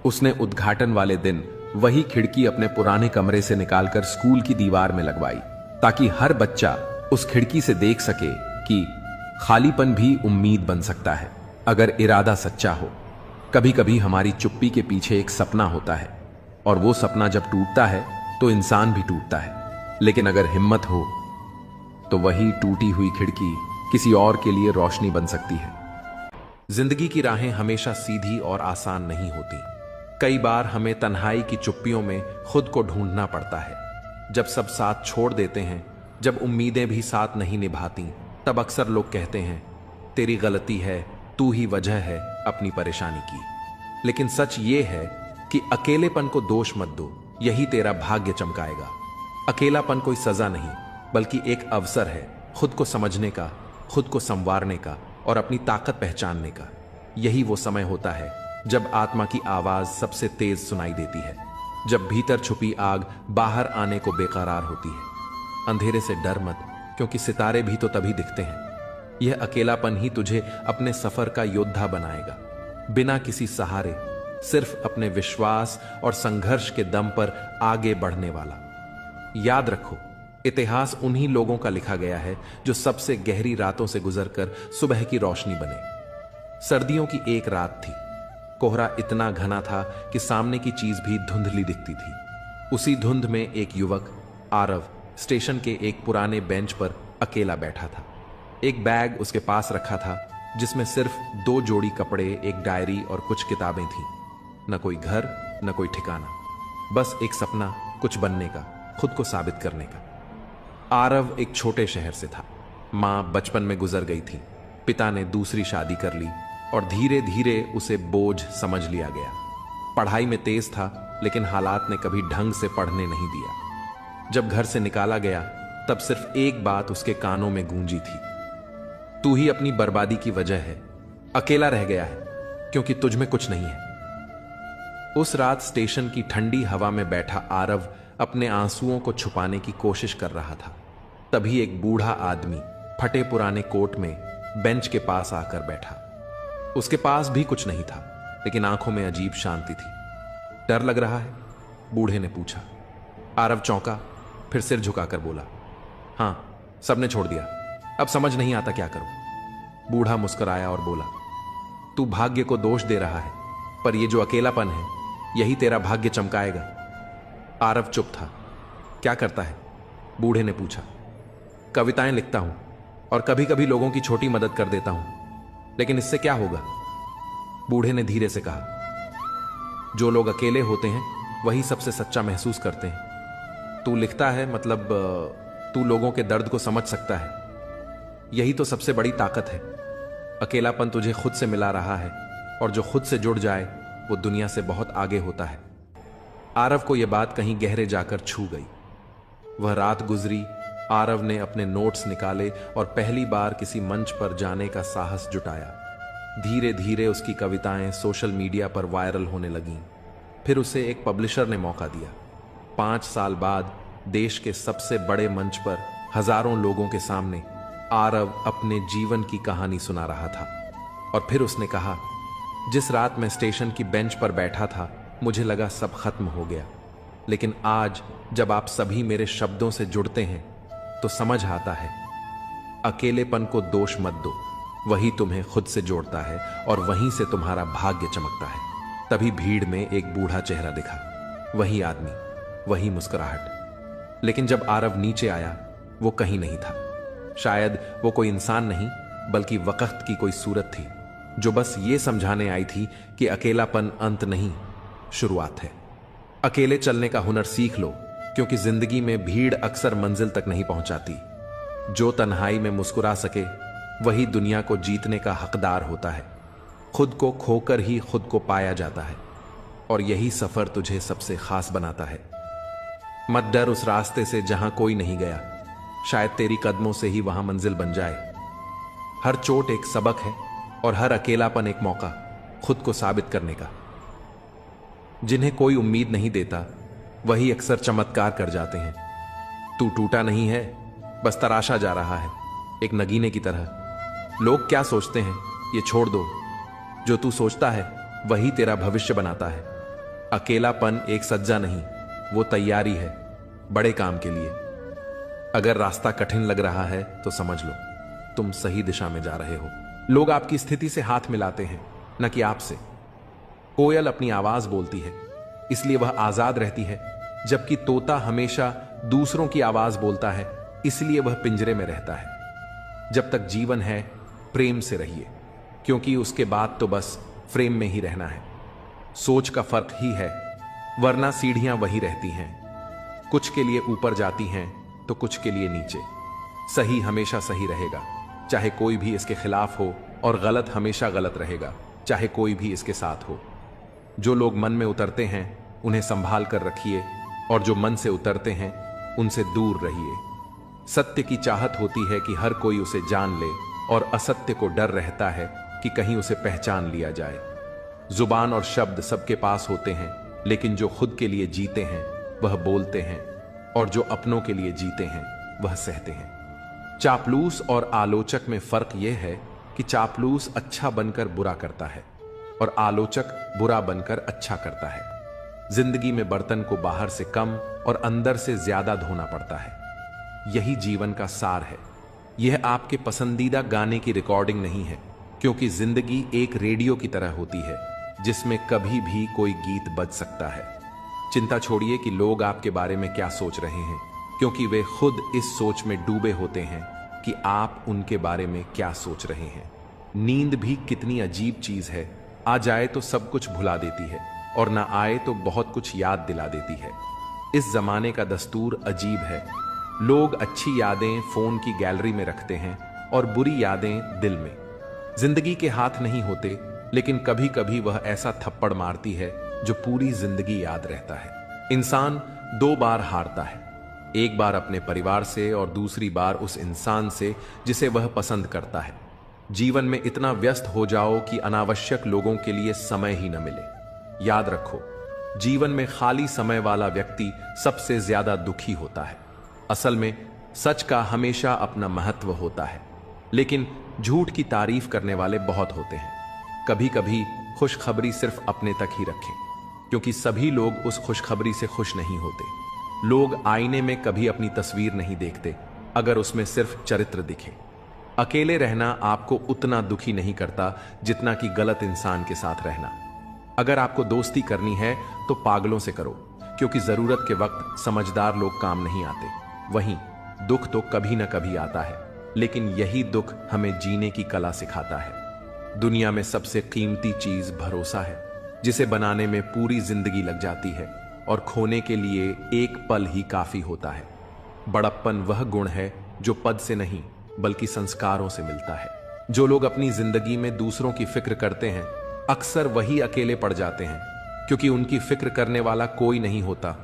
उसने उद्घाटन वाले दिन वही खिड़की अपने पुराने कमरे से निकालकर स्कूल की दीवार में लगवाई, ताकि हर बच्चा उस खिड़की से देख सके कि खालीपन भी उम्मीद बन सकता है, अगर इरादा सच्चा हो। कभी कभी हमारी चुप्पी के पीछे एक सपना होता है, और वो सपना जब टूटता है तो इंसान भी टूटता है। लेकिन अगर हिम्मत हो तो वही टूटी हुई खिड़की किसी और के लिए रोशनी बन सकती है। जिंदगी की राहें हमेशा सीधी और आसान नहीं होती। कई बार हमें तन्हाई की चुप्पियों में खुद को ढूंढना पड़ता है। जब सब साथ छोड़ देते हैं, जब उम्मीदें भी साथ नहीं निभाती, तब अक्सर लोग कहते हैं तेरी गलती है, तू ही वजह है अपनी परेशानी की। लेकिन सच ये है कि अकेलेपन को दोष मत दो, यही तेरा भाग्य चमकाएगा। अकेलापन कोई सजा नहीं, बल्कि एक अवसर है खुद को समझने का, खुद को संवारने का और अपनी ताकत पहचानने का। यही वो समय होता है जब आत्मा की आवाज सबसे तेज सुनाई देती है, जब भीतर छुपी आग बाहर आने को बेकरार होती है। अंधेरे से डर मत, क्योंकि सितारे भी तो तभी दिखते हैं। यह अकेलापन ही तुझे अपने सफर का योद्धा बनाएगा, बिना किसी सहारे, सिर्फ अपने विश्वास और संघर्ष के दम पर आगे बढ़ने वाला। याद रखो, इतिहास उन्हीं लोगों का लिखा गया है जो सबसे गहरी रातों से गुजरकर सुबह की रोशनी बने। सर्दियों की एक रात थी। कोहरा इतना घना था कि सामने की चीज भी धुंधली दिखती थी। उसी धुंध में एक युवक आरव स्टेशन के एक पुराने बेंच पर अकेला बैठा था। एक बैग उसके पास रखा था जिसमें सिर्फ 2 जोड़ी कपड़े, एक डायरी और कुछ किताबें थीं। न कोई घर, न कोई ठिकाना, बस एक सपना, कुछ बनने का, खुद को साबित करने का। आरव एक छोटे शहर से था। मां बचपन में गुजर गई थी, पिता ने दूसरी शादी कर ली और धीरे धीरे उसे बोझ समझ लिया गया। पढ़ाई में तेज था, लेकिन हालात ने कभी ढंग से पढ़ने नहीं दिया। जब घर से निकाला गया, तब सिर्फ एक बात उसके कानों में गूंजी थी, तू ही अपनी बर्बादी की वजह है, अकेला रह गया है क्योंकि तुझ में कुछ नहीं है। उस रात स्टेशन की ठंडी हवा में बैठा आरव अपने आंसुओं को छुपाने की कोशिश कर रहा था। तभी एक बूढ़ा आदमी फटे पुराने कोट में बेंच के पास आकर बैठा। उसके पास भी कुछ नहीं था, लेकिन आंखों में अजीब शांति थी। डर लग रहा है? बूढ़े ने पूछा। आरव चौंका, फिर सिर झुकाकर बोला, हां, सबने छोड़ दिया, अब समझ नहीं आता क्या करूं। बूढ़ा मुस्कुराया और बोला, तू भाग्य को दोष दे रहा है, पर यह जो अकेलापन है, यही तेरा भाग्य चमकाएगा। आरव चुप था। क्या करता है? बूढ़े ने पूछा। कविताएं लिखता हूं और कभी कभी लोगों की छोटी मदद कर देता हूं, लेकिन इससे क्या होगा? बूढ़े ने धीरे से कहा, जो लोग अकेले होते हैं वही सबसे सच्चा महसूस करते हैं। तू लिखता है, मतलब तू लोगों के दर्द को समझ सकता है। यही तो सबसे बड़ी ताकत है। अकेलापन तुझे खुद से मिला रहा है, और जो खुद से जुड़ जाए वो दुनिया से बहुत आगे होता है। आरव को यह बात कहीं गहरे जाकर छू गई। वह रात गुजरी, आरव ने अपने नोट्स निकाले और पहली बार किसी मंच पर जाने का साहस जुटाया। धीरे धीरे उसकी कविताएं सोशल मीडिया पर वायरल होने लगीं। फिर उसे एक पब्लिशर ने मौका दिया। 5 साल बाद देश के सबसे बड़े मंच पर हजारों लोगों के सामने आरव अपने जीवन की कहानी सुना रहा था। और फिर उसने कहा, जिस रात मैं स्टेशन की बेंच पर बैठा था, मुझे लगा सब खत्म हो गया, लेकिन आज जब आप सभी मेरे शब्दों से जुड़ते हैं तो समझ आता है, अकेलेपन को दोष मत दो, वही तुम्हें खुद से जोड़ता है और वहीं से तुम्हारा भाग्य चमकता है। तभी भीड़ में एक बूढ़ा चेहरा दिखा, वही आदमी, वही मुस्कुराहट। लेकिन जब आरव नीचे आया, वो कहीं नहीं था। शायद वो कोई इंसान नहीं, बल्कि वक्त की कोई सूरत थी, जो बस ये समझाने आई थी कि अकेलापन अंत नहीं, शुरुआत है। अकेले चलने का हुनर सीख लो, क्योंकि जिंदगी में भीड़ अक्सर मंजिल तक नहीं पहुंचाती। जो तन्हाई में मुस्कुरा सके, वही दुनिया को जीतने का हकदार होता है। खुद को खोकर ही खुद को पाया जाता है, और यही सफर तुझे सबसे खास बनाता है। मत डर उस रास्ते से जहां कोई नहीं गया, शायद तेरी कदमों से ही वहां मंजिल बन जाए। हर चोट एक सबक है और हर अकेलापन एक मौका खुद को साबित करने का। जिन्हें कोई उम्मीद नहीं देता, वही अक्सर चमत्कार कर जाते हैं। तू टूटा नहीं है, बस तराशा जा रहा है, एक नगीने की तरह। लोग क्या सोचते हैं ये छोड़ दो, जो तू सोचता है वही तेरा भविष्य बनाता है। अकेलापन एक सज्जा नहीं, वो तैयारी है बड़े काम के लिए। अगर रास्ता कठिन लग रहा है तो समझ लो तुम सही दिशा में जा रहे हो। लोग आपकी स्थिति से हाथ मिलाते हैं, न कि आपसे। कोयल अपनी आवाज बोलती है, इसलिए वह आजाद रहती है, जबकि तोता हमेशा दूसरों की आवाज बोलता है, इसलिए वह पिंजरे में रहता है। जब तक जीवन है, प्रेम से रहिए, क्योंकि उसके बाद तो बस फ्रेम में ही रहना है। सोच का फर्क ही है, वरना सीढ़ियां वही रहती हैं। कुछ के लिए ऊपर जाती हैं तो कुछ के लिए नीचे। सही हमेशा सही रहेगा, चाहे कोई भी इसके खिलाफ हो, और गलत हमेशा गलत रहेगा, चाहे कोई भी इसके साथ हो। जो लोग मन में उतरते हैं उन्हें संभाल कर रखिए, और जो मन से उतरते हैं उनसे दूर रहिए। सत्य की चाहत होती है कि हर कोई उसे जान ले, और असत्य को डर रहता है कि कहीं उसे पहचान लिया जाए। जुबान और शब्द सबके पास होते हैं, लेकिन जो खुद के लिए जीते हैं वह बोलते हैं, और जो अपनों के लिए जीते हैं वह सहते हैं। चापलूस और आलोचक में फर्क यह है कि चापलूस अच्छा बनकर बुरा करता है, और आलोचक बुरा बनकर अच्छा करता है। जिंदगी में बर्तन को बाहर से कम और अंदर से ज्यादा धोना पड़ता है। यही जीवन का सार है। यह आपके पसंदीदा गाने की रिकॉर्डिंग नहीं है, क्योंकि जिंदगी एक रेडियो की तरह होती है जिसमें कभी भी कोई गीत बज सकता है। चिंता छोड़िए कि लोग आपके बारे में क्या सोच रहे हैं, क्योंकि वे खुद इस सोच में डूबे होते हैं कि आप उनके बारे में क्या सोच रहे हैं। नींद भी कितनी अजीब चीज है, आ जाए तो सब कुछ भुला देती है, और ना आए तो बहुत कुछ याद दिला देती है। इस जमाने का दस्तूर अजीब है। लोग अच्छी यादें फोन की गैलरी में रखते हैं और बुरी यादें दिल में। जिंदगी के हाथ नहीं होते, लेकिन कभी कभी वह ऐसा थप्पड़ मारती है जो पूरी जिंदगी याद रहता है। इंसान 2 बार हारता है, एक बार अपने परिवार से और दूसरी बार उस इंसान से जिसे वह पसंद करता है। जीवन में इतना व्यस्त हो जाओ कि अनावश्यक लोगों के लिए समय ही न मिले। याद रखो, जीवन में खाली समय वाला व्यक्ति सबसे ज्यादा दुखी होता है। असल में सच का हमेशा अपना महत्व होता है, लेकिन झूठ की तारीफ करने वाले बहुत होते हैं। कभी कभी खुशखबरी सिर्फ अपने तक ही रखें, क्योंकि सभी लोग उस खुशखबरी से खुश नहीं होते। लोग आईने में कभी अपनी तस्वीर नहीं देखते अगर उसमें सिर्फ चरित्र दिखे। अकेले रहना आपको उतना दुखी नहीं करता जितना कि गलत इंसान के साथ रहना। अगर आपको दोस्ती करनी है तो पागलों से करो, क्योंकि जरूरत के वक्त समझदार लोग काम नहीं आते। वहीं दुख तो कभी ना कभी आता है, लेकिन यही दुख हमें जीने की कला सिखाता है। दुनिया में सबसे कीमती चीज भरोसा है, जिसे बनाने में पूरी जिंदगी लग जाती है, और खोने के लिए एक पल ही काफी होता है। बड़प्पन वह गुण है जो पद से नहीं बल्कि संस्कारों से मिलता है। जो लोग अपनी जिंदगी में दूसरों की फिक्र करते हैं अक्सर वही अकेले पड़ जाते हैं, क्योंकि उनकी फिक्र करने वाला कोई नहीं होता।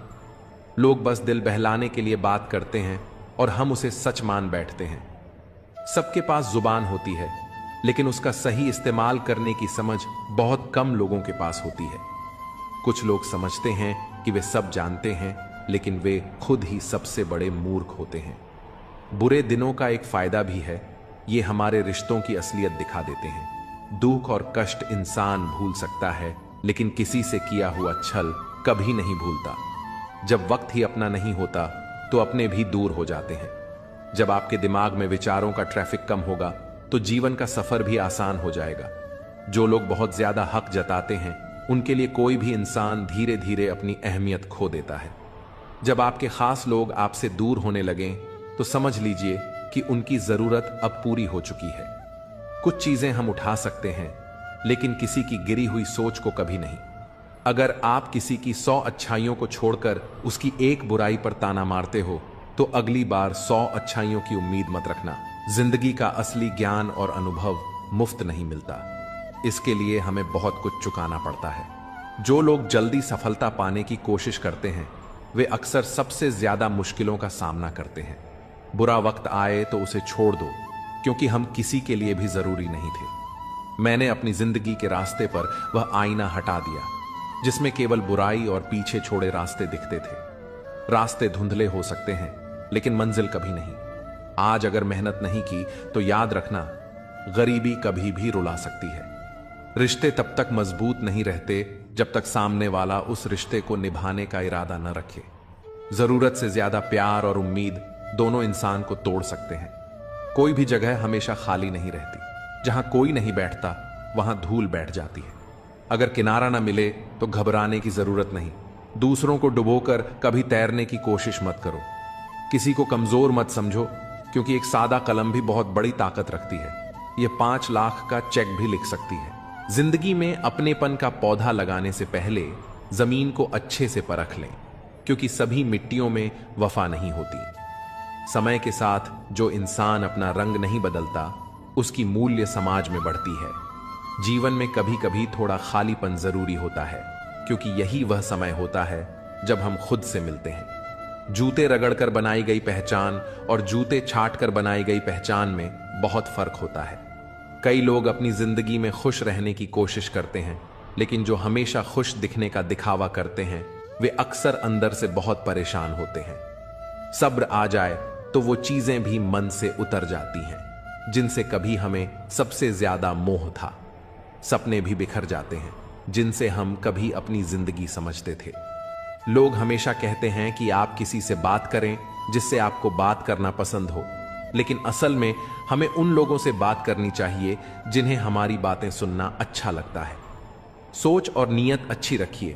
लोग बस दिल बहलाने के लिए बात करते हैं और हम उसे सच मान बैठते हैं। सबके पास जुबान होती है, लेकिन उसका सही इस्तेमाल करने की समझ बहुत कम लोगों के पास होती है। कुछ लोग समझते हैं कि वे सब जानते हैं, लेकिन वे खुद ही सबसे बड़े मूर्ख होते हैं। बुरे दिनों का एक फायदा भी है, ये हमारे रिश्तों की असलियत दिखा देते हैं। दुख और कष्ट इंसान भूल सकता है, लेकिन किसी से किया हुआ छल कभी नहीं भूलता। जब वक्त ही अपना नहीं होता तो अपने भी दूर हो जाते हैं। जब आपके दिमाग में विचारों का ट्रैफिक कम होगा तो जीवन का सफर भी आसान हो जाएगा। जो लोग बहुत ज्यादा हक जताते हैं उनके लिए कोई भी इंसान धीरे धीरे अपनी अहमियत खो देता है। जब आपके खास लोग आपसे दूर होने लगें तो समझ लीजिए कि उनकी जरूरत अब पूरी हो चुकी है। कुछ चीजें हम उठा सकते हैं, लेकिन किसी की गिरी हुई सोच को कभी नहीं। अगर आप किसी की 100 अच्छाइयों को छोड़कर उसकी एक बुराई पर ताना मारते हो तो अगली बार 100 अच्छाइयों की उम्मीद मत रखना। जिंदगी का असली ज्ञान और अनुभव मुफ्त नहीं मिलता, इसके लिए हमें बहुत कुछ चुकाना पड़ता है। जो लोग जल्दी सफलता पाने की कोशिश करते हैं वे अक्सर सबसे ज्यादा मुश्किलों का सामना करते हैं। बुरा वक्त आए तो उसे छोड़ दो, क्योंकि हम किसी के लिए भी जरूरी नहीं थे। मैंने अपनी जिंदगी के रास्ते पर वह आईना हटा दिया जिसमें केवल बुराई और पीछे छोड़े रास्ते दिखते थे। रास्ते धुंधले हो सकते हैं, लेकिन मंजिल कभी नहीं। आज अगर मेहनत नहीं की तो याद रखना, गरीबी कभी भी रुला सकती है। रिश्ते तब तक मजबूत नहीं रहते जब तक सामने वाला उस रिश्ते को निभाने का इरादा न रखे। जरूरत से ज्यादा प्यार और उम्मीद दोनों इंसान को तोड़ सकते हैं। कोई भी जगह हमेशा खाली नहीं रहती। जहां कोई नहीं बैठता वहां धूल बैठ जाती है। अगर किनारा ना मिले तो घबराने की जरूरत नहीं। दूसरों को डुबोकर कभी तैरने की कोशिश मत करो। किसी को कमजोर मत समझो, क्योंकि एक सादा कलम भी बहुत बड़ी ताकत रखती है। यह 5 लाख का चेक भी लिख सकती है। जिंदगी में अपनेपन का पौधा लगाने से पहले जमीन को अच्छे से परख लें, क्योंकि सभी मिट्टियों में वफा नहीं होती। समय के साथ जो इंसान अपना रंग नहीं बदलता, उसकी मूल्य समाज में बढ़ती है। जीवन में कभी कभी थोड़ा खालीपन जरूरी होता है, क्योंकि यही वह समय होता है जब हम खुद से मिलते हैं। जूते रगड़कर बनाई गई पहचान और जूते छाट कर बनाई गई पहचान में बहुत फर्क होता है। कई लोग अपनी जिंदगी में खुश रहने की कोशिश करते हैं, लेकिन जो हमेशा खुश दिखने का दिखावा करते हैं वे अक्सर अंदर से बहुत परेशान होते हैं। सब्र आ जाए तो वो चीजें भी मन से उतर जाती हैं जिनसे कभी हमें सबसे ज्यादा मोह था। सपने भी बिखर जाते हैं जिनसे हम कभी अपनी जिंदगी समझते थे। लोग हमेशा कहते हैं कि आप किसी से बात करें जिससे आपको बात करना पसंद हो, लेकिन असल में हमें उन लोगों से बात करनी चाहिए जिन्हें हमारी बातें सुनना अच्छा लगता है। सोच और नीयत अच्छी रखिए,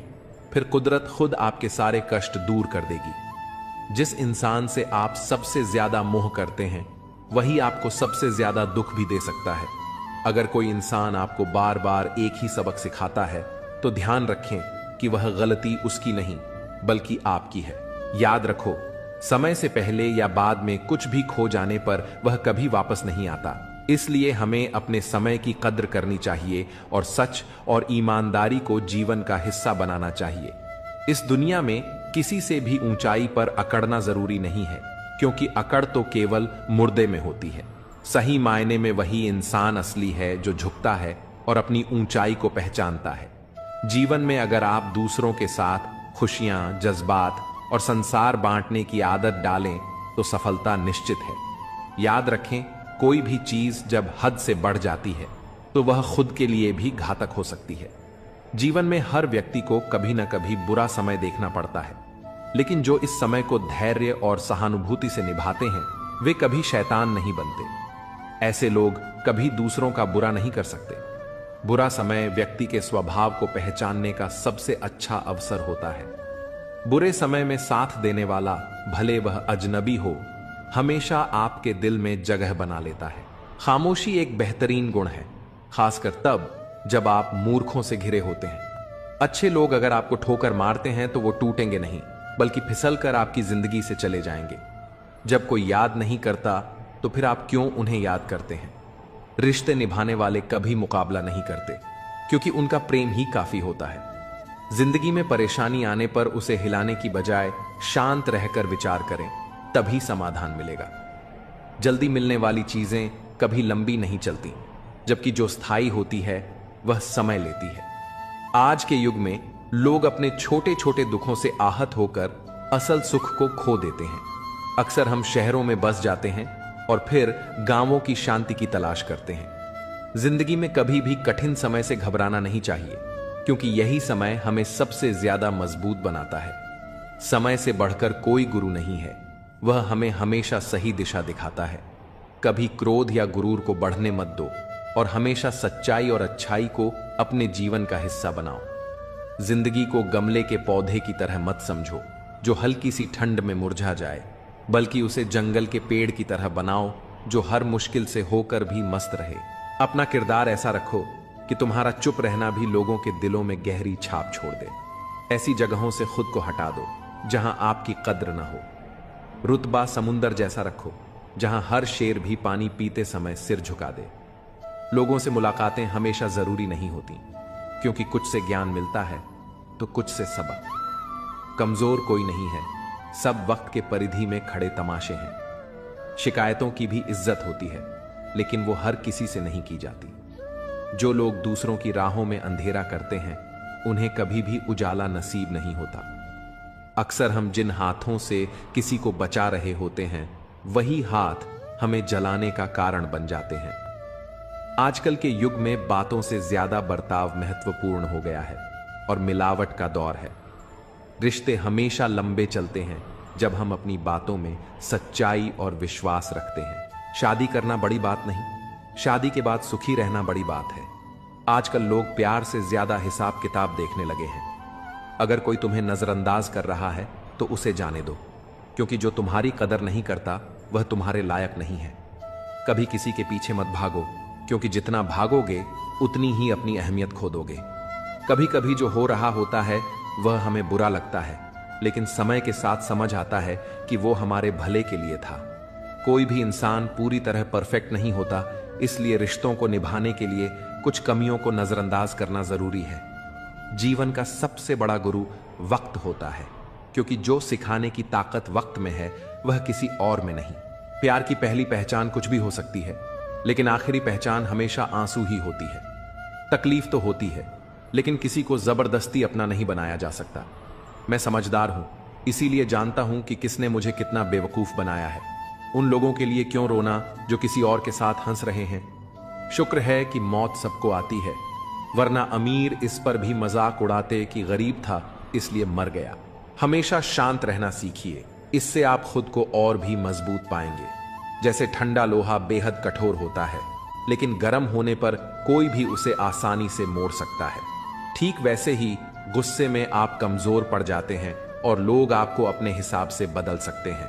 फिर कुदरत खुद आपके सारे कष्ट दूर कर देगी। जिस इंसान से आप सबसे ज्यादा मोह करते हैं वही आपको सबसे ज्यादा दुख भी दे सकता है। अगर कोई इंसान आपको बार बार एक ही सबक सिखाता है तो ध्यान रखें कि वह गलती उसकी नहीं बल्कि आपकी है। याद रखो, समय से पहले या बाद में कुछ भी खो जाने पर वह कभी वापस नहीं आता। इसलिए हमें अपने समय की कद्र करनी चाहिए और सच और ईमानदारी को जीवन का हिस्सा बनाना चाहिए। इस दुनिया में किसी से भी ऊंचाई पर अकड़ना जरूरी नहीं है, क्योंकि अकड़ तो केवल मुर्दे में होती है। सही मायने में वही इंसान असली है जो झुकता है और अपनी ऊंचाई को पहचानता है। जीवन में अगर आप दूसरों के साथ खुशियां, जज्बात और संसार बांटने की आदत डालें तो सफलता निश्चित है। याद रखें, कोई भी चीज जब हद से बढ़ जाती है तो वह खुद के लिए भी घातक हो सकती है। जीवन में हर व्यक्ति को कभी न कभी बुरा समय देखना पड़ता है, लेकिन जो इस समय को धैर्य और सहानुभूति से निभाते हैं वे कभी शैतान नहीं बनते। ऐसे लोग कभी दूसरों का बुरा नहीं कर सकते। बुरा समय व्यक्ति के स्वभाव को पहचानने का सबसे अच्छा अवसर होता है। बुरे समय में साथ देने वाला, भले वह अजनबी हो, हमेशा आपके दिल में जगह बना लेता है। खामोशी एक बेहतरीन गुण है, खासकर तब जब आप मूर्खों से घिरे होते हैं। अच्छे लोग अगर आपको ठोकर मारते हैं तो वो टूटेंगे नहीं, बल्कि फिसल कर आपकी जिंदगी से चले जाएंगे। जब कोई याद नहीं करता तो फिर आप क्यों उन्हें याद करते हैं? रिश्ते निभाने वाले कभी मुकाबला नहीं करते, क्योंकि उनका प्रेम ही काफी होता है। जिंदगी में परेशानी आने पर उसे हिलाने की बजाय शांत रहकर विचार करें, तभी समाधान मिलेगा। जल्दी मिलने वाली चीजें कभी लंबी नहीं चलती, जबकि जो स्थायी होती है वह समय लेती है। आज के युग में लोग अपने छोटे छोटे दुखों से आहत होकर असल सुख को खो देते हैं। अक्सर हम शहरों में बस जाते हैं और फिर गांवों की शांति की तलाश करते हैं। जिंदगी में कभी भी कठिन समय से घबराना नहीं चाहिए, क्योंकि यही समय हमें सबसे ज्यादा मजबूत बनाता है। समय से बढ़कर कोई गुरु नहीं है, वह हमें हमेशा सही दिशा दिखाता है। कभी क्रोध या गुरूर को बढ़ने मत दो और हमेशा सच्चाई और अच्छाई को अपने जीवन का हिस्सा बनाओ। जिंदगी को गमले के पौधे की तरह मत समझो जो हल्की सी ठंड में मुरझा जाए, बल्कि उसे जंगल के पेड़ की तरह बनाओ जो हर मुश्किल से होकर भी मस्त रहे। अपना किरदार ऐसा रखो कि तुम्हारा चुप रहना भी लोगों के दिलों में गहरी छाप छोड़ दे। ऐसी जगहों से खुद को हटा दो जहां आपकी कद्र न हो। रुतबा समुंदर जैसा रखो जहां हर शेर भी पानी पीते समय सिर झुका दे। लोगों से मुलाकातें हमेशा जरूरी नहीं होती, क्योंकि कुछ से ज्ञान मिलता है तो कुछ से सबक। कमजोर कोई नहीं है, सब वक्त के परिधि में खड़े तमाशे हैं। शिकायतों की भी इज्जत होती है, लेकिन वो हर किसी से नहीं की जाती। जो लोग दूसरों की राहों में अंधेरा करते हैं उन्हें कभी भी उजाला नसीब नहीं होता। अक्सर हम जिन हाथों से किसी को बचा रहे होते हैं वही हाथ हमें जलाने का कारण बन जाते हैं। आजकल के युग में बातों से ज्यादा बर्ताव महत्वपूर्ण हो गया है और मिलावट का दौर है। रिश्ते हमेशा लंबे चलते हैं जब हम अपनी बातों में सच्चाई और विश्वास रखते हैं। शादी करना बड़ी बात नहीं, शादी के बाद सुखी रहना बड़ी बात है। आजकल लोग प्यार से ज्यादा हिसाब किताब देखने लगे हैं। अगर कोई तुम्हें नजरअंदाज कर रहा है तो उसे जाने दो, क्योंकि जो तुम्हारी कदर नहीं करता वह तुम्हारे लायक नहीं है। कभी किसी के पीछे मत भागो, क्योंकि जितना भागोगे उतनी ही अपनी अहमियत खो दोगे। कभी कभी जो हो रहा होता है वह हमें बुरा लगता है, लेकिन समय के साथ समझ आता है कि वो हमारे भले के लिए था। कोई भी इंसान पूरी तरह परफेक्ट नहीं होता, इसलिए रिश्तों को निभाने के लिए कुछ कमियों को नजरअंदाज करना जरूरी है। जीवन का सबसे बड़ा गुरु वक्त होता है, क्योंकि जो सिखाने की ताकत वक्त में है वह किसी और में नहीं। प्यार की पहली पहचान कुछ भी हो सकती है, लेकिन आखिरी पहचान हमेशा आंसू ही होती है। तकलीफ तो होती है, लेकिन किसी को जबरदस्ती अपना नहीं बनाया जा सकता। मैं समझदार हूं, इसीलिए जानता हूं कि किसने मुझे कितना बेवकूफ बनाया है। उन लोगों के लिए क्यों रोना जो किसी और के साथ हंस रहे हैं। शुक्र है कि मौत सबको आती है, वरना अमीर इस पर भी मजाक उड़ाते कि गरीब था इसलिए मर गया। हमेशा शांत रहना सीखिए, इससे आप खुद को और भी मजबूत पाएंगे। जैसे ठंडा लोहा बेहद कठोर होता है, लेकिन गर्म होने पर कोई भी उसे आसानी से मोड़ सकता है। ठीक वैसे ही गुस्से में आप कमजोर पड़ जाते हैं और लोग आपको अपने हिसाब से बदल सकते हैं।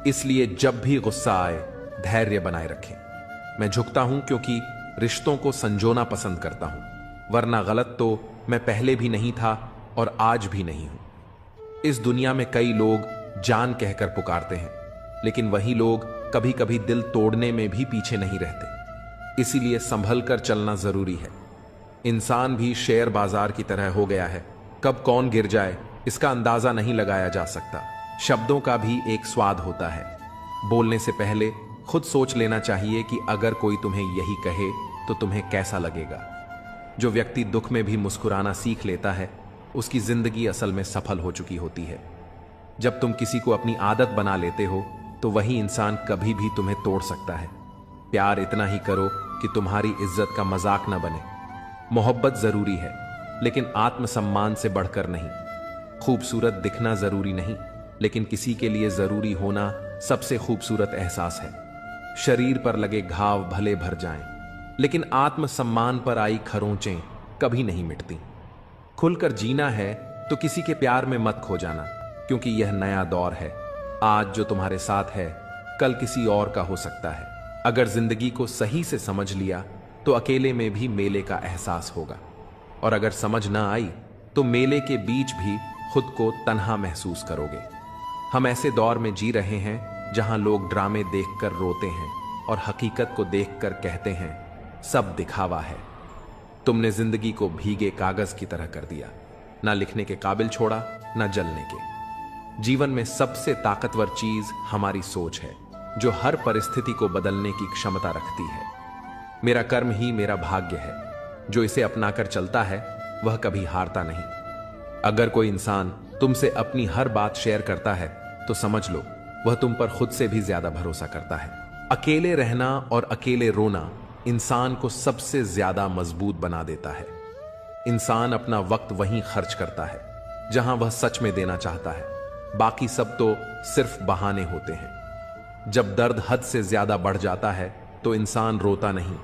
इसलिए जब भी गुस्सा आए धैर्य बनाए रखें। मैं झुकता हूं क्योंकि रिश्तों को संजोना पसंद करता हूं, वरना गलत तो मैं पहले भी नहीं था और आज भी नहीं हूं। इस दुनिया में कई लोग जान कहकर पुकारते हैं, लेकिन वही लोग कभी कभी दिल तोड़ने में भी पीछे नहीं रहते। इसीलिए संभल कर चलना जरूरी है। इंसान भी शेयर बाजार की तरह हो गया है, कब कौन गिर जाए इसका अंदाजा नहीं लगाया जा सकता। शब्दों का भी एक स्वाद होता है। बोलने से पहले खुद सोच लेना चाहिए कि अगर कोई तुम्हें यही कहे तो तुम्हें कैसा लगेगा। जो व्यक्ति दुख में भी मुस्कुराना सीख लेता है, उसकी जिंदगी असल में सफल हो चुकी होती है। जब तुम किसी को अपनी आदत बना लेते हो तो वही इंसान कभी भी तुम्हें तोड़ सकता है। प्यार इतना ही करो कि तुम्हारी इज्जत का मजाक न बने। मोहब्बत जरूरी है, लेकिन आत्मसम्मान से बढ़कर नहीं। खूबसूरत दिखना जरूरी नहीं, लेकिन किसी के लिए जरूरी होना सबसे खूबसूरत एहसास है। शरीर पर लगे घाव भले भर जाएं, लेकिन आत्मसम्मान पर आई खरोंचें कभी नहीं मिटती। खुलकर जीना है तो किसी के प्यार में मत खो जाना, क्योंकि यह नया दौर है। आज जो तुम्हारे साथ है कल किसी और का हो सकता है। अगर जिंदगी को सही से समझ लिया तो अकेले में भी मेले का एहसास होगा, और अगर समझ ना आई तो मेले के बीच भी खुद को तन्हा महसूस करोगे। हम ऐसे दौर में जी रहे हैं जहां लोग ड्रामे देखकर रोते हैं और हकीकत को देखकर कहते हैं सब दिखावा है। तुमने जिंदगी को भीगे कागज की तरह कर दिया, ना लिखने के काबिल छोड़ा ना जलने के। जीवन में सबसे ताकतवर चीज हमारी सोच है, जो हर परिस्थिति को बदलने की क्षमता रखती है। मेरा कर्म ही मेरा भाग्य है, जो इसे अपनाकर चलता है वह कभी हारता नहीं। अगर कोई इंसान तुमसे अपनी हर बात शेयर करता है तो समझ लो वह तुम पर खुद से भी ज्यादा भरोसा करता है। अकेले रहना और अकेले रोना इंसान को सबसे ज्यादा मजबूत बना देता है। इंसान अपना वक्त वहीं खर्च करता है जहां वह सच में देना चाहता है, बाकी सब तो सिर्फ बहाने होते हैं। जब दर्द हद से ज्यादा बढ़ जाता है तो इंसान रोता नहीं,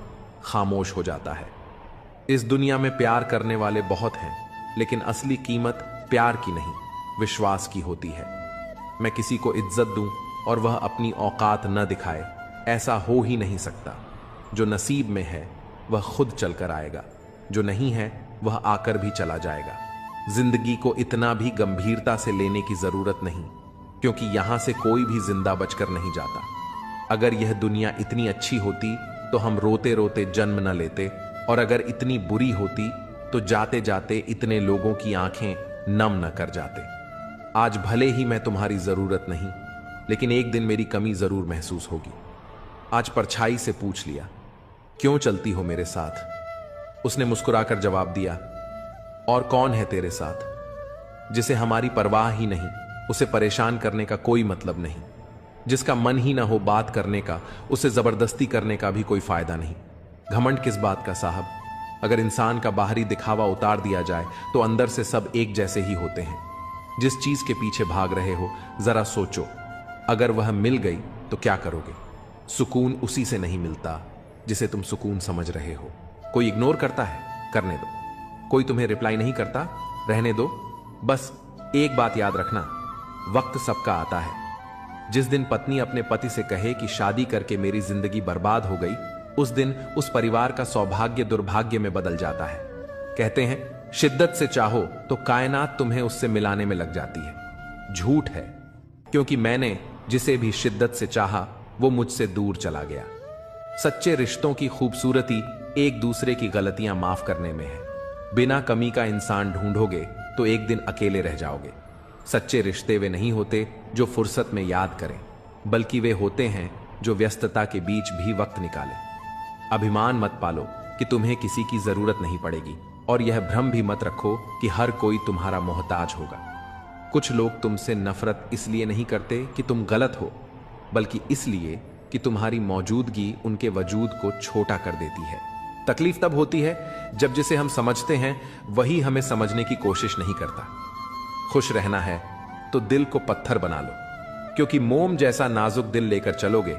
खामोश हो जाता है। इस दुनिया में प्यार करने वाले बहुत हैं, लेकिन असली कीमत प्यार की नहीं, विश्वास की होती है। मैं किसी को इज्जत दूं और वह अपनी औकात न दिखाए, ऐसा हो ही नहीं सकता। जो नसीब में है वह खुद चलकर आएगा, जो नहीं है वह आकर भी चला जाएगा। जिंदगी को इतना भी गंभीरता से लेने की जरूरत नहीं, क्योंकि यहां से कोई भी जिंदा बचकर नहीं जाता। अगर यह दुनिया इतनी अच्छी होती तो हम रोते रोते जन्म न लेते, और अगर इतनी बुरी होती तो जाते जाते इतने लोगों की आंखें नम न कर जाते। आज भले ही मैं तुम्हारी जरूरत नहीं, लेकिन एक दिन मेरी कमी जरूर महसूस होगी। आज परछाई से पूछ लिया, क्यों चलती हो मेरे साथ? उसने मुस्कुराकर जवाब दिया, और कौन है तेरे साथ? जिसे हमारी परवाह ही नहीं, उसे परेशान करने का कोई मतलब नहीं। जिसका मन ही ना हो बात करने का, उसे जबरदस्ती करने का भी कोई फायदा नहीं। घमंड किस बात का साहब? अगर इंसान का बाहरी दिखावा उतार दिया जाए तो अंदर से सब एक जैसे ही होते हैं। जिस चीज के पीछे भाग रहे हो जरा सोचो, अगर वह मिल गई तो क्या करोगे? सुकून उसी से नहीं मिलता जिसे तुम सुकून समझ रहे हो। कोई इग्नोर करता है, करने दो। कोई तुम्हें रिप्लाई नहीं करता, रहने दो। बस एक बात याद रखना, वक्त सबका आता है। जिस दिन पत्नी अपने पति से कहे कि शादी करके मेरी जिंदगी बर्बाद हो गई, उस दिन उस परिवार का सौभाग्य दुर्भाग्य में बदल जाता है। कहते हैं शिद्दत से चाहो तो कायनात तुम्हें उससे मिलाने में लग जाती है। झूठ है, क्योंकि मैंने जिसे भी शिद्दत से चाहा वो मुझसे दूर चला गया। सच्चे रिश्तों की खूबसूरती एक दूसरे की गलतियां माफ करने में है। बिना कमी का इंसान ढूंढोगे तो एक दिन अकेले रह जाओगे। सच्चे रिश्ते वे नहीं होते जो फुर्सत में याद करें, बल्कि वे होते हैं जो व्यस्तता के बीच भी वक्त निकालें। अभिमान मत पालो कि तुम्हें किसी की जरूरत नहीं पड़ेगी, और यह भ्रम भी मत रखो कि हर कोई तुम्हारा मोहताज होगा। कुछ लोग तुमसे नफरत इसलिए नहीं करते कि तुम गलत हो, बल्कि इसलिए कि तुम्हारी मौजूदगी उनके वजूद को छोटा कर देती है। तकलीफ तब होती है जब जिसे हम समझते हैं वही हमें समझने की कोशिश नहीं करता। खुश रहना है तो दिल को पत्थर बना लो, क्योंकि मोम जैसा नाजुक दिल लेकर चलोगे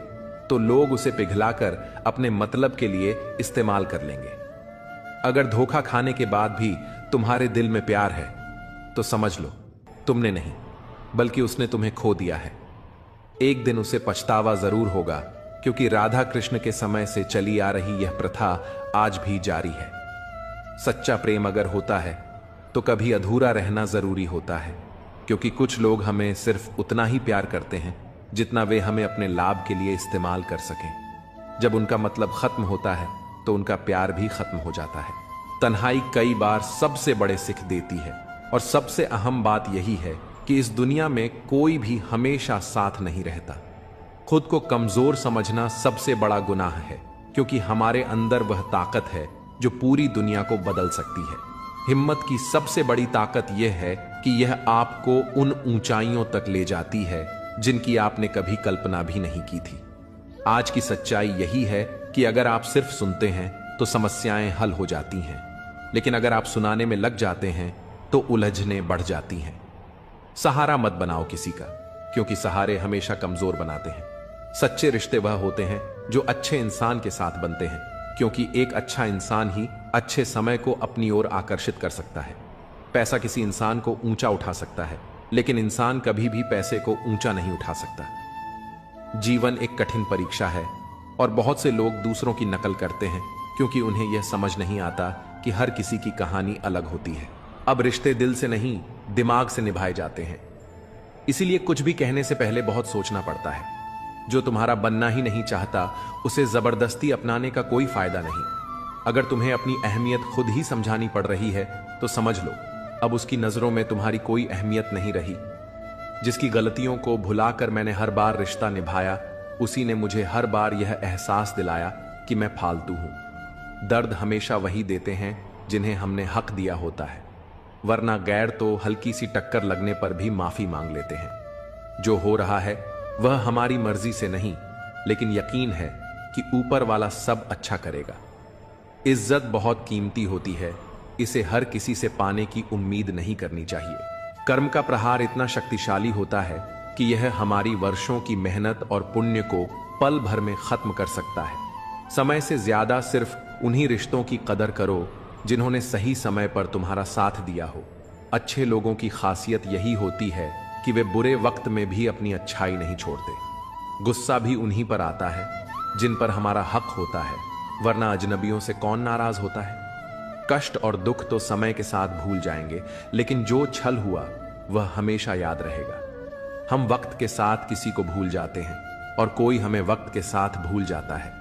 तो लोग उसे पिघलाकर अपने मतलब के लिए इस्तेमाल कर लेंगे। अगर धोखा खाने के बाद भी तुम्हारे दिल में प्यार है तो समझ लो तुमने नहीं, बल्कि उसने तुम्हें खो दिया है। एक दिन उसे पछतावा जरूर होगा, क्योंकि राधा कृष्ण के समय से चली आ रही यह प्रथा आज भी जारी है। सच्चा प्रेम अगर होता है तो कभी अधूरा रहना जरूरी होता है, क्योंकि कुछ लोग हमें सिर्फ उतना ही प्यार करते हैं जितना वे हमें अपने लाभ के लिए इस्तेमाल कर सकें। जब उनका मतलब खत्म होता है तो उनका प्यार भी खत्म हो जाता है। तन्हाई कई बार सबसे बड़े सिख देती है, और सबसे अहम बात यही है कि इस दुनिया में कोई भी हमेशा साथ नहीं रहता। खुद को कमजोर समझना सबसे बड़ा गुनाह है, क्योंकि हमारे अंदर वह ताकत है जो पूरी दुनिया को बदल सकती है। हिम्मत की सबसे बड़ी ताकत यह है कि यह आपको उन ऊंचाइयों तक ले जाती है जिनकी आपने कभी कल्पना भी नहीं की थी। आज की सच्चाई यही है कि अगर आप सिर्फ सुनते हैं तो समस्याएं हल हो जाती हैं, लेकिन अगर आप सुनाने में लग जाते हैं तो उलझने बढ़ जाती हैं। सहारा मत बनाओ किसी का, क्योंकि सहारे हमेशा कमजोर बनाते हैं। सच्चे रिश्ते वह होते हैं जो अच्छे इंसान के साथ बनते हैं, क्योंकि एक अच्छा इंसान ही अच्छे समय को अपनी ओर आकर्षित कर सकता है। पैसा किसी इंसान को ऊंचा उठा सकता है, लेकिन इंसान कभी भी पैसे को ऊंचा नहीं उठा सकता। जीवन एक कठिन परीक्षा है, और बहुत से लोग दूसरों की नकल करते हैं क्योंकि उन्हें यह समझ नहीं आता कि हर किसी की कहानी अलग होती है। अब रिश्ते दिल से नहीं, दिमाग से निभाए जाते हैं। इसीलिए कुछ भी कहने से पहले बहुत सोचना पड़ता है। जो तुम्हारा बनना ही नहीं चाहता उसे जबरदस्ती अपनाने का कोई फायदा नहीं। अगर तुम्हें अपनी अहमियत खुद ही समझानी पड़ रही है तो समझ लो अब उसकी नजरों में तुम्हारी कोई अहमियत नहीं रही। जिसकी गलतियों को भुलाकर मैंने हर बार रिश्ता निभाया, उसी ने मुझे हर बार यह एहसास दिलाया कि मैं फालतू हूं। दर्द हमेशा वही देते हैं जिन्हें हमने हक दिया होता है, वरना गैर तो हल्की सी टक्कर लगने पर भी माफी मांग लेते हैं। जो हो रहा है वह हमारी मर्जी से नहीं, लेकिन यकीन है कि ऊपर वाला सब अच्छा करेगा। इज्जत बहुत कीमती होती है, इसे हर किसी से पाने की उम्मीद नहीं करनी चाहिए। कर्म का प्रहार इतना शक्तिशाली होता है कि यह हमारी वर्षों की मेहनत और पुण्य को पल भर में खत्म कर सकता है। समय से ज्यादा सिर्फ उन्हीं रिश्तों की कदर करो जिन्होंने सही समय पर तुम्हारा साथ दिया हो। अच्छे लोगों की खासियत यही होती है कि वे बुरे वक्त में भी अपनी अच्छाई नहीं छोड़ते। गुस्सा भी उन्हीं पर आता है जिन पर हमारा हक होता है, वरना अजनबियों से कौन नाराज होता है। कष्ट और दुख तो समय के साथ भूल जाएंगे, लेकिन जो छल हुआ वह हमेशा याद रहेगा। हम वक्त के साथ किसी को भूल जाते हैं, और कोई हमें वक्त के साथ भूल जाता है।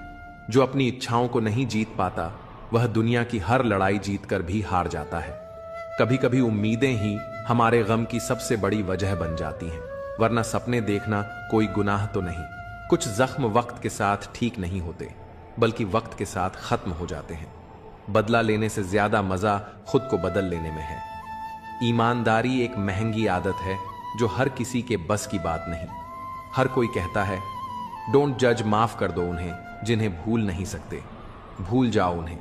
जो अपनी इच्छाओं को नहीं जीत पाता वह दुनिया की हर लड़ाई जीतकर भी हार जाता है। कभी कभी उम्मीदें ही हमारे गम की सबसे बड़ी वजह बन जाती हैं, वरना सपने देखना कोई गुनाह तो नहीं। कुछ जख्म वक्त के साथ ठीक नहीं होते, बल्कि वक्त के साथ खत्म हो जाते हैं। बदला लेने से ज्यादा मजा खुद को बदल लेने में है। ईमानदारी एक महंगी आदत है जो हर किसी के बस की बात नहीं। हर कोई कहता है डोंट जज, माफ कर दो उन्हें जिन्हें भूल नहीं सकते, भूल जाओ उन्हें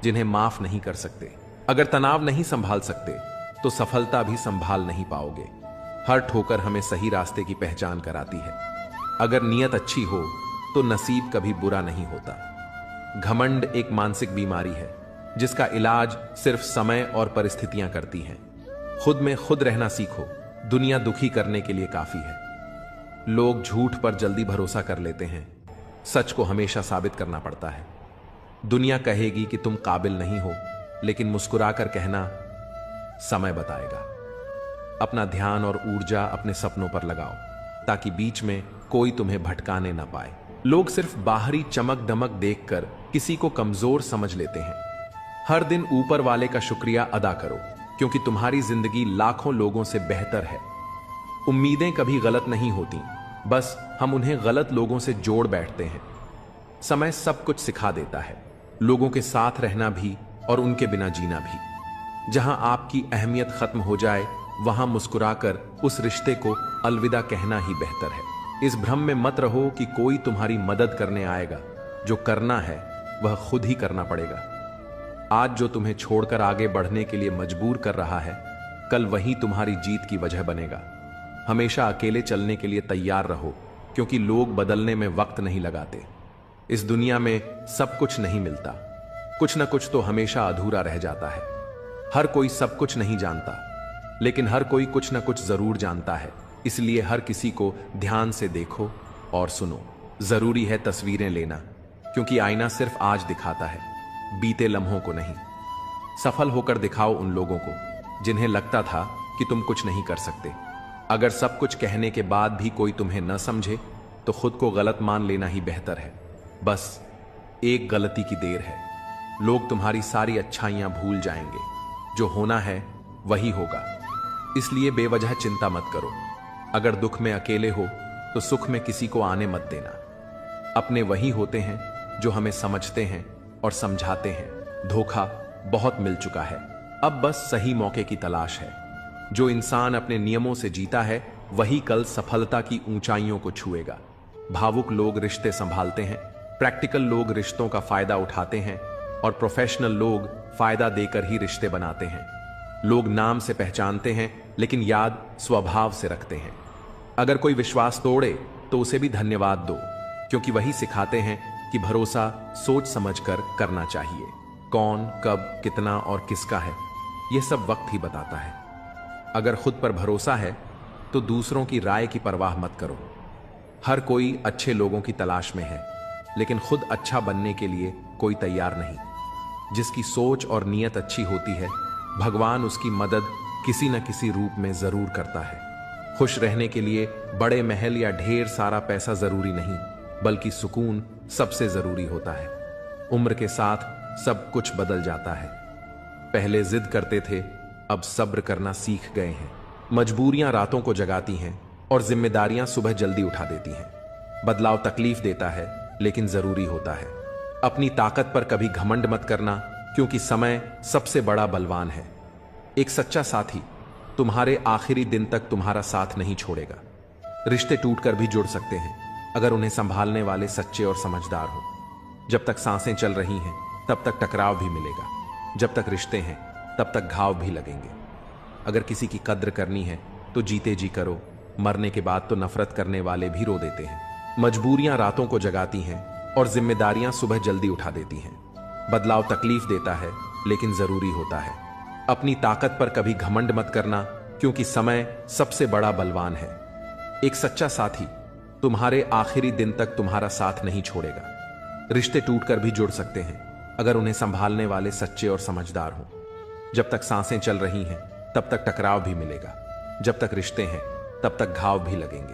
जिन्हें माफ नहीं कर सकते। अगर तनाव नहीं संभाल सकते तो सफलता भी संभाल नहीं पाओगे। हर ठोकर हमें सही रास्ते की पहचान कराती है। अगर नीयत अच्छी हो तो नसीब कभी बुरा नहीं होता। घमंड एक मानसिक बीमारी है जिसका इलाज सिर्फ समय और परिस्थितियां करती हैं। खुद में खुद रहना सीखो, दुनिया दुखी करने के लिए काफी है। लोग झूठ पर जल्दी भरोसा कर लेते हैं, सच को हमेशा साबित करना पड़ता है। दुनिया कहेगी कि तुम काबिल नहीं हो, लेकिन मुस्कुराकर कहना समय बताएगा। अपना ध्यान और ऊर्जा अपने सपनों पर लगाओ, ताकि बीच में कोई तुम्हें भटकाने ना पाए। लोग सिर्फ बाहरी चमक दमक देखकर किसी को कमजोर समझ लेते हैं। हर दिन ऊपर वाले का शुक्रिया अदा करो, क्योंकि तुम्हारी जिंदगी लाखों लोगों से बेहतर है। उम्मीदें कभी गलत नहीं होती, बस हम उन्हें गलत लोगों से जोड़ बैठते हैं। समय सब कुछ सिखा देता है, लोगों के साथ रहना भी और उनके बिना जीना भी। जहां आपकी अहमियत खत्म हो जाए, वहां मुस्कुराकर उस रिश्ते को अलविदा कहना ही बेहतर है। इस भ्रम में मत रहो कि कोई तुम्हारी मदद करने आएगा। जो करना है वह खुद ही करना पड़ेगा। आज जो तुम्हें छोड़कर आगे बढ़ने के लिए मजबूर कर रहा है, कल वही तुम्हारी जीत की वजह बनेगा। हमेशा अकेले चलने के लिए तैयार रहो, क्योंकि लोग बदलने में वक्त नहीं लगाते। इस दुनिया में सब कुछ नहीं मिलता, कुछ न कुछ तो हमेशा अधूरा रह जाता है। हर कोई सब कुछ नहीं जानता, लेकिन हर कोई कुछ न कुछ जरूर जानता है। इसलिए हर किसी को ध्यान से देखो और सुनो। जरूरी है तस्वीरें लेना, क्योंकि आईना सिर्फ आज दिखाता है, बीते लम्हों को नहीं। सफल होकर दिखाओ उन लोगों को जिन्हें लगता था कि तुम कुछ नहीं कर सकते। अगर सब कुछ कहने के बाद भी कोई तुम्हें न समझे, तो खुद को गलत मान लेना ही बेहतर है। बस एक गलती की देर है, लोग तुम्हारी सारी अच्छाइयां भूल जाएंगे। जो होना है वही होगा, इसलिए बेवजह चिंता मत करो। अगर दुख में अकेले हो तो सुख में किसी को आने मत देना। अपने वही होते हैं जो हमें समझते हैं और समझाते हैं। धोखा बहुत मिल चुका है, अब बस सही मौके की तलाश है। जो इंसान अपने नियमों से जीता है, वही कल सफलता की ऊंचाइयों को छुएगा। भावुक लोग रिश्ते संभालते हैं, प्रैक्टिकल लोग रिश्तों का फायदा उठाते हैं, और प्रोफेशनल लोग फायदा देकर ही रिश्ते बनाते हैं। लोग नाम से पहचानते हैं, लेकिन याद स्वभाव से रखते हैं। अगर कोई विश्वास तोड़े तो उसे भी धन्यवाद दो, क्योंकि वही सिखाते हैं कि भरोसा सोच समझकर करना चाहिए। कौन, कब, कितना और किसका है, यह सब वक्त ही बताता है। अगर खुद पर भरोसा है तो दूसरों की राय की परवाह मत करो। हर कोई अच्छे लोगों की तलाश में है, लेकिन खुद अच्छा बनने के लिए कोई तैयार नहीं। जिसकी सोच और नीयत अच्छी होती है, भगवान उसकी मदद किसी न किसी रूप में जरूर करता है। खुश रहने के लिए बड़े महल या ढेर सारा पैसा जरूरी नहीं, बल्कि सुकून सबसे जरूरी होता है। उम्र के साथ सब कुछ बदल जाता है। पहले जिद करते थे, अब सब्र करना सीख गए हैं। मजबूरियां रातों को जगाती हैं और जिम्मेदारियां सुबह जल्दी उठा देती हैं। बदलाव तकलीफ देता है, लेकिन जरूरी होता है। अपनी ताकत पर कभी घमंड मत करना, क्योंकि समय सबसे बड़ा बलवान है। एक सच्चा साथी तुम्हारे आखिरी दिन तक तुम्हारा साथ नहीं छोड़ेगा। रिश्ते टूटकर भी जुड़ सकते हैं, अगर उन्हें संभालने वाले सच्चे और समझदार हो। जब तक सांसें चल रही हैं, तब तक टकराव भी मिलेगा। जब तक रिश्ते हैं, तब तक घाव भी लगेंगे। अगर किसी की कद्र करनी है तो जीते जी करो, मरने के बाद तो नफरत करने वाले भी रो देते हैं। मजबूरियां रातों को जगाती हैं और जिम्मेदारियां सुबह जल्दी उठा देती हैं। बदलाव तकलीफ देता है, लेकिन जरूरी होता है। अपनी ताकत पर कभी घमंड मत करना, क्योंकि समय सबसे बड़ा बलवान है। एक सच्चा साथी तुम्हारे आखिरी दिन तक तुम्हारा साथ नहीं छोड़ेगा। रिश्ते टूटकर भी जुड़ सकते हैं, अगर उन्हें संभालने वाले सच्चे और समझदार हों। जब तक सांसें चल रही हैं, तब तक टकराव भी मिलेगा। जब तक रिश्ते हैं, तब तक घाव भी लगेंगे।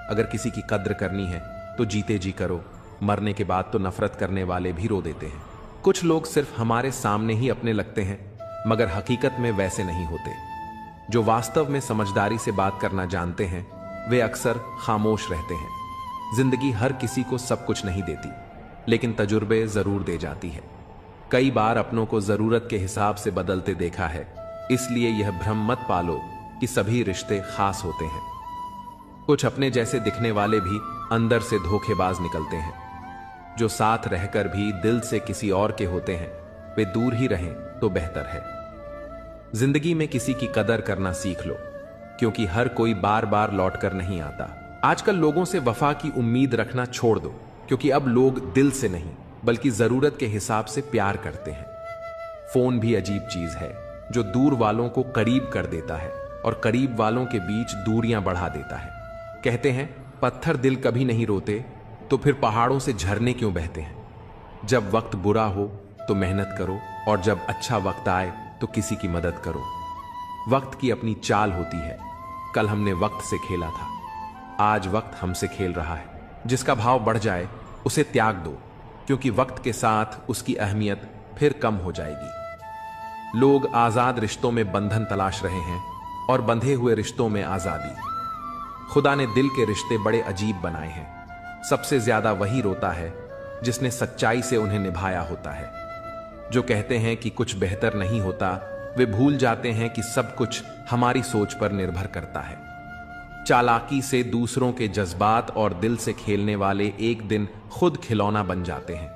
अगर किसी की कद्र करनी है तो जीते जी करो, मरने के बाद तो नफरत करने वाले भी रो देते हैं। कुछ लोग सिर्फ हमारे सामने ही अपने लगते हैं, मगर हकीकत में वैसे नहीं होते। जो वास्तव में समझदारी से बात करना जानते हैं, वे अक्सर खामोश रहते हैं। जिंदगी हर किसी को सब कुछ नहीं देती, लेकिन तजुर्बे जरूर दे जाती है। कई बार अपनों को जरूरत के हिसाब से बदलते देखा है, इसलिए यह भ्रम मत पालो कि सभी रिश्ते खास होते हैं। कुछ अपने जैसे दिखने वाले भी अंदर से धोखेबाज निकलते हैं। जो साथ रहकर भी दिल से किसी और के होते हैं, वे दूर ही रहें तो बेहतर है। जिंदगी में किसी की कदर करना सीख लो, क्योंकि हर कोई बार बार लौट कर नहीं आता। आजकल लोगों से वफा की उम्मीद रखना छोड़ दो, क्योंकि अब लोग दिल से नहीं बल्कि जरूरत के हिसाब से प्यार करते हैं। फोन भी अजीब चीज है, जो दूर वालों को करीब कर देता है और करीब वालों के बीच दूरियां बढ़ा देता है। कहते हैं पत्थर दिल कभी नहीं रोते, तो फिर पहाड़ों से झरने क्यों बहते हैं। जब वक्त बुरा हो तो मेहनत करो, और जब अच्छा वक्त आए तो किसी की मदद करो। वक्त की अपनी चाल होती है। कल हमने वक्त से खेला था, आज वक्त हमसे खेल रहा है। जिसका भाव बढ़ जाए उसे त्याग दो, क्योंकि वक्त के साथ उसकी अहमियत फिर कम हो जाएगी। लोग आजाद रिश्तों में बंधन तलाश रहे हैं और बंधे हुए रिश्तों में आजादी। खुदा ने दिल के रिश्ते बड़े अजीब बनाए हैं। सबसे ज्यादा वही रोता है जिसने सच्चाई से उन्हें निभाया होता है। जो कहते हैं कि कुछ बेहतर नहीं होता, वे भूल जाते हैं कि सब कुछ हमारी सोच पर निर्भर करता है। चालाकी से दूसरों के जज्बात और दिल से खेलने वाले एक दिन खुद खिलौना बन जाते हैं।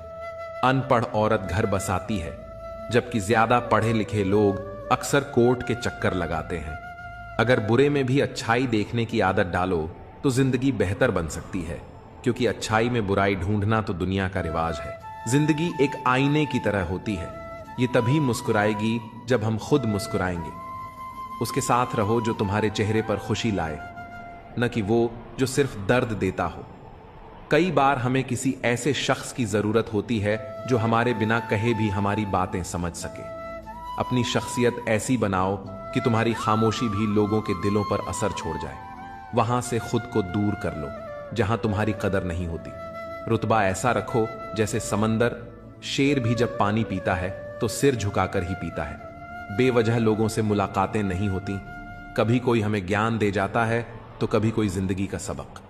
अनपढ़ औरत घर बसाती है, जबकि ज्यादा पढ़े लिखे लोग अक्सर कोर्ट के चक्कर लगाते हैं। अगर बुरे में भी अच्छाई देखने की आदत डालो तो जिंदगी बेहतर बन सकती है, क्योंकि अच्छाई में बुराई ढूंढना तो दुनिया का रिवाज है। जिंदगी एक आईने की तरह होती है। ये तभी मुस्कुराएगी जब हम खुद मुस्कुराएंगे। उसके साथ रहो जो तुम्हारे चेहरे पर खुशी लाए, न कि वो जो सिर्फ दर्द देता हो। कई बार हमें किसी ऐसे शख्स की जरूरत होती है जो हमारे बिना कहे भी हमारी बातें समझ सके। अपनी शख्सियत ऐसी बनाओ कि तुम्हारी खामोशी भी लोगों के दिलों पर असर छोड़ जाए। वहां से खुद को दूर कर लो जहां तुम्हारी कदर नहीं होती। रुतबा ऐसा रखो जैसे समंदर। शेर भी जब पानी पीता है तो सिर झुकाकर ही पीता है। बेवजह लोगों से मुलाकातें नहीं होती। कभी कोई हमें ज्ञान दे जाता है तो कभी कोई जिंदगी का सबक।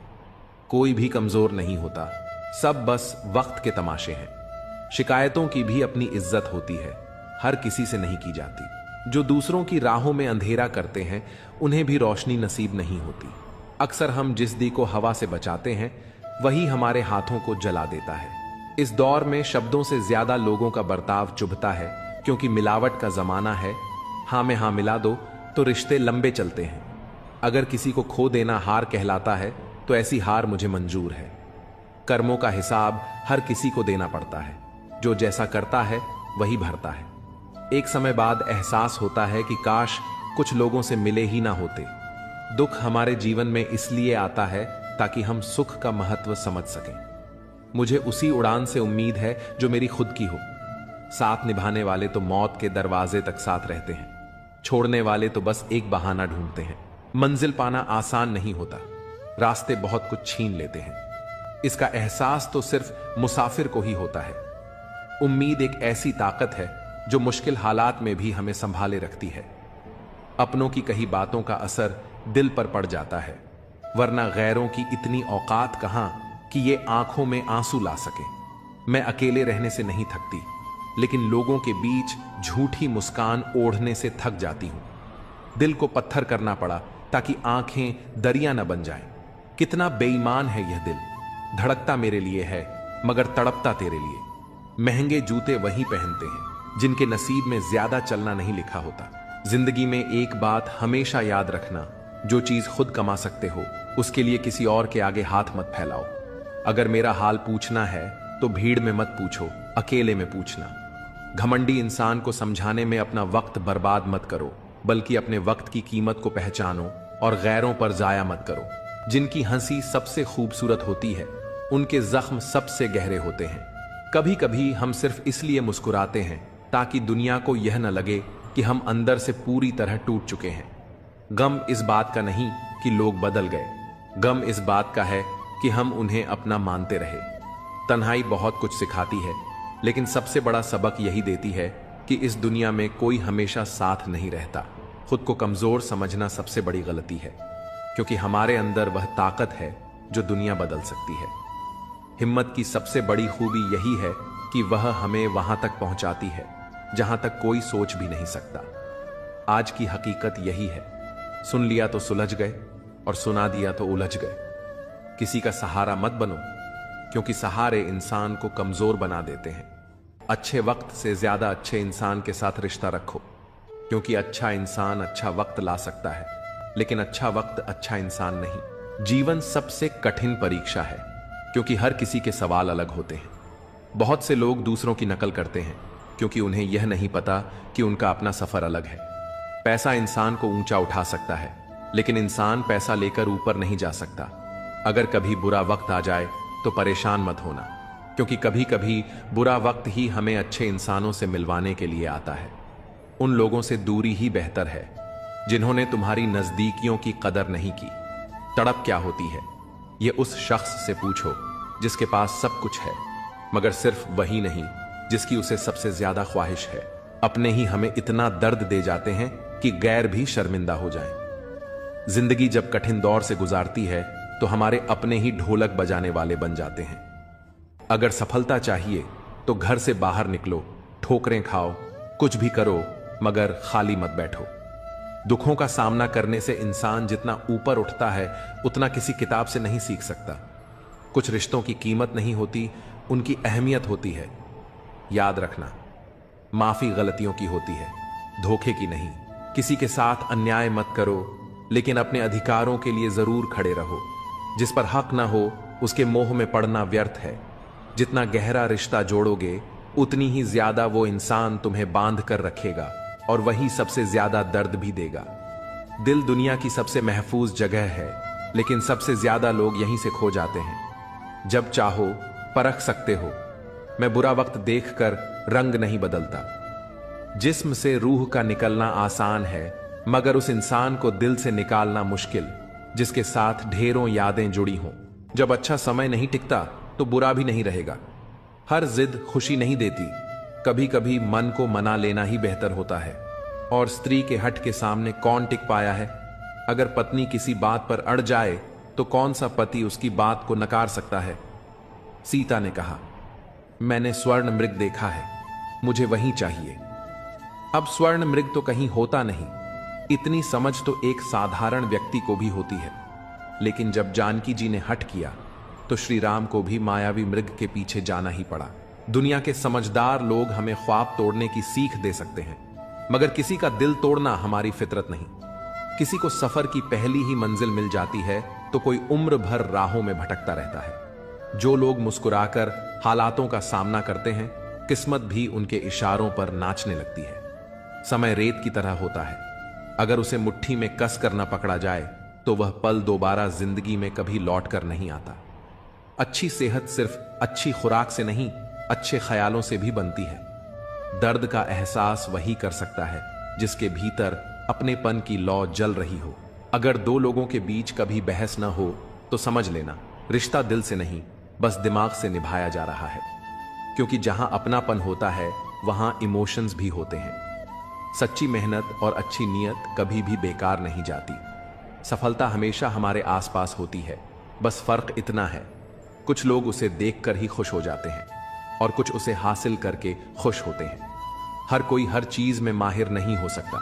कोई भी कमजोर नहीं होता, सब बस वक्त के तमाशे हैं। शिकायतों की भी अपनी इज्जत होती है, हर किसी से नहीं की जाती। जो दूसरों की राहों में अंधेरा करते हैं उन्हें भी रोशनी नसीब नहीं होती। अक्सर हम जिस दी को हवा से बचाते हैं वही हमारे हाथों को जला देता है। इस दौर में शब्दों से ज्यादा लोगों का बर्ताव चुभता है, क्योंकि मिलावट का जमाना है। हाँ में हाँ मिला दो तो रिश्ते लंबे चलते हैं। अगर किसी को खो देना हार कहलाता है तो ऐसी हार मुझे मंजूर है। कर्मों का हिसाब हर किसी को देना पड़ता है। जो जैसा करता है वही भरता है। एक समय बाद एहसास होता है कि काश कुछ लोगों से मिले ही ना होते। दुख हमारे जीवन में इसलिए आता है ताकि हम सुख का महत्व समझ सकें। मुझे उसी उड़ान से उम्मीद है जो मेरी खुद की हो। साथ निभाने वाले तो मौत के दरवाजे तक साथ रहते हैं, छोड़ने वाले तो बस एक बहाना ढूंढते हैं। मंजिल पाना आसान नहीं होता, रास्ते बहुत कुछ छीन लेते हैं। इसका एहसास तो सिर्फ मुसाफिर को ही होता है। उम्मीद एक ऐसी ताकत है जो मुश्किल हालात में भी हमें संभाले रखती है। अपनों की कही बातों का असर दिल पर पड़ जाता है, वरना गैरों की इतनी औकात कहां कि ये आंखों में आंसू ला सके। मैं अकेले रहने से नहीं थकती, लेकिन लोगों के बीच झूठी मुस्कान ओढ़ने से थक जाती हूं। दिल को पत्थर करना पड़ा ताकि आंखें दरिया न बन जाएं। कितना बेईमान है यह दिल, धड़कता मेरे लिए है मगर तड़पता तेरे लिए। महंगे जूते वही पहनते हैं जिनके नसीब में ज्यादा चलना नहीं लिखा होता। जिंदगी में एक बात हमेशा याद रखना, जो चीज खुद कमा सकते हो उसके लिए किसी और के आगे हाथ मत फैलाओ। अगर मेरा हाल पूछना है तो भीड़ में मत पूछो, अकेले में पूछना। घमंडी इंसान को समझाने में अपना वक्त बर्बाद मत करो, बल्कि अपने वक्त की कीमत को पहचानो और गैरों पर जाया मत करो। जिनकी हंसी सबसे खूबसूरत होती है उनके जख्म सबसे गहरे होते हैं। कभी कभी हम सिर्फ इसलिए मुस्कुराते हैं ताकि दुनिया को यह न लगे कि हम अंदर से पूरी तरह टूट चुके हैं। गम इस बात का नहीं कि लोग बदल गए, गम इस बात का है कि हम उन्हें अपना मानते रहे। तन्हाई बहुत कुछ सिखाती है, लेकिन सबसे बड़ा सबक यही देती है कि इस दुनिया में कोई हमेशा साथ नहीं रहता। खुद को कमजोर समझना सबसे बड़ी गलती है, क्योंकि हमारे अंदर वह ताकत है जो दुनिया बदल सकती है। हिम्मत की सबसे बड़ी खूबी यही है कि वह हमें वहां तक पहुंचाती है जहां तक कोई सोच भी नहीं सकता। आज की हकीकत यही है, सुन लिया तो सुलझ गए और सुना दिया तो उलझ गए। किसी का सहारा मत बनो, क्योंकि सहारे इंसान को कमजोर बना देते हैं। अच्छे वक्त से ज्यादा अच्छे इंसान के साथ रिश्ता रखो, क्योंकि अच्छा इंसान अच्छा वक्त ला सकता है, लेकिन अच्छा वक्त अच्छा इंसान नहीं। जीवन सबसे कठिन परीक्षा है, क्योंकि हर किसी के सवाल अलग होते हैं। बहुत से लोग दूसरों की नकल करते हैं क्योंकि उन्हें यह नहीं पता कि उनका अपना सफर अलग है। पैसा इंसान को ऊंचा उठा सकता है, लेकिन इंसान पैसा लेकर ऊपर नहीं जा सकता। अगर कभी बुरा वक्त आ जाए तो परेशान मत होना, क्योंकि कभी कभी बुरा वक्त ही हमें अच्छे इंसानों से मिलवाने के लिए आता है। उन लोगों से दूरी ही बेहतर है जिन्होंने तुम्हारी नजदीकियों की कदर नहीं की। तड़प क्या होती है, यह उस शख्स से पूछो जिसके पास सब कुछ है, मगर सिर्फ वही नहीं जिसकी उसे सबसे ज्यादा ख्वाहिश है। अपने ही हमें इतना दर्द दे जाते हैं कि गैर भी शर्मिंदा हो जाएं। जिंदगी जब कठिन दौर से गुजारती है तो हमारे अपने ही ढोलक बजाने वाले बन जाते हैं। अगर सफलता चाहिए तो घर से बाहर निकलो, ठोकरें खाओ, कुछ भी करो, मगर खाली मत बैठो। दुखों का सामना करने से इंसान जितना ऊपर उठता है उतना किसी किताब से नहीं सीख सकता। कुछ रिश्तों की कीमत नहीं होती, उनकी अहमियत होती है। याद रखना, माफी गलतियों की होती है, धोखे की नहीं। किसी के साथ अन्याय मत करो, लेकिन अपने अधिकारों के लिए जरूर खड़े रहो। जिस पर हक ना हो उसके मोह में पड़ना व्यर्थ है। जितना गहरा रिश्ता जोड़ोगे उतनी ही ज्यादा वो इंसान तुम्हें बांध कर रखेगा और वही सबसे ज्यादा दर्द भी देगा। दिल दुनिया की सबसे महफूज जगह है, लेकिन सबसे ज्यादा लोग यहीं से खो जाते हैं। जब चाहो परख सकते हो। मैं बुरा वक्त देखकर रंग नहीं बदलता। जिस्म से रूह का निकलना आसान है, मगर उस इंसान को दिल से निकालना मुश्किल जिसके साथ ढेरों यादें जुड़ी हों। जब अच्छा समय नहीं टिकता तो बुरा भी नहीं रहेगा। हर जिद खुशी नहीं देती, कभी कभी मन को मना लेना ही बेहतर होता है। और स्त्री के हट के सामने कौन टिक पाया है? अगर पत्नी किसी बात पर अड़ जाए तो कौन सा पति उसकी बात को नकार सकता है? सीता ने कहा, मैंने स्वर्ण मृग देखा है, मुझे वही चाहिए। अब स्वर्ण मृग तो कहीं होता नहीं। इतनी समझ तो एक साधारण व्यक्ति को भी होती है। लेकिन जब जानकी जी ने हट किया तो श्री राम को भी मायावी मृग के पीछे जाना ही पड़ा। दुनिया के समझदार लोग हमें ख्वाब तोड़ने की सीख दे सकते हैं, मगर किसी का दिल तोड़ना हमारी फितरत नहीं। किसी को सफर की पहली ही मंजिल मिल जाती है तो कोई उम्र भर राहों में भटकता रहता है। जो लोग मुस्कुराकर हालातों का सामना करते हैं, किस्मत भी उनके इशारों पर नाचने लगती है। समय रेत की तरह होता है, अगर उसे मुट्ठी में कस कर न पकड़ा जाए तो वह पल दोबारा जिंदगी में कभी लौट कर नहीं आता। अच्छी सेहत सिर्फ अच्छी खुराक से नहीं, अच्छे ख्यालों से भी बनती है। दर्द का एहसास वही कर सकता है जिसके भीतर अपनेपन की लौ जल रही हो। अगर दो लोगों के बीच कभी बहस न हो तो समझ लेना रिश्ता दिल से नहीं, बस दिमाग से निभाया जा रहा है। क्योंकि जहां अपनापन होता है वहां इमोशंस भी होते हैं। सच्ची मेहनत और अच्छी नीयत कभी भी बेकार नहीं जाती। सफलता हमेशा हमारे आसपास होती है, बस फर्क इतना है, कुछ लोग उसे देखकर ही खुश हो जाते हैं और कुछ उसे हासिल करके खुश होते हैं। हर कोई हर चीज में माहिर नहीं हो सकता,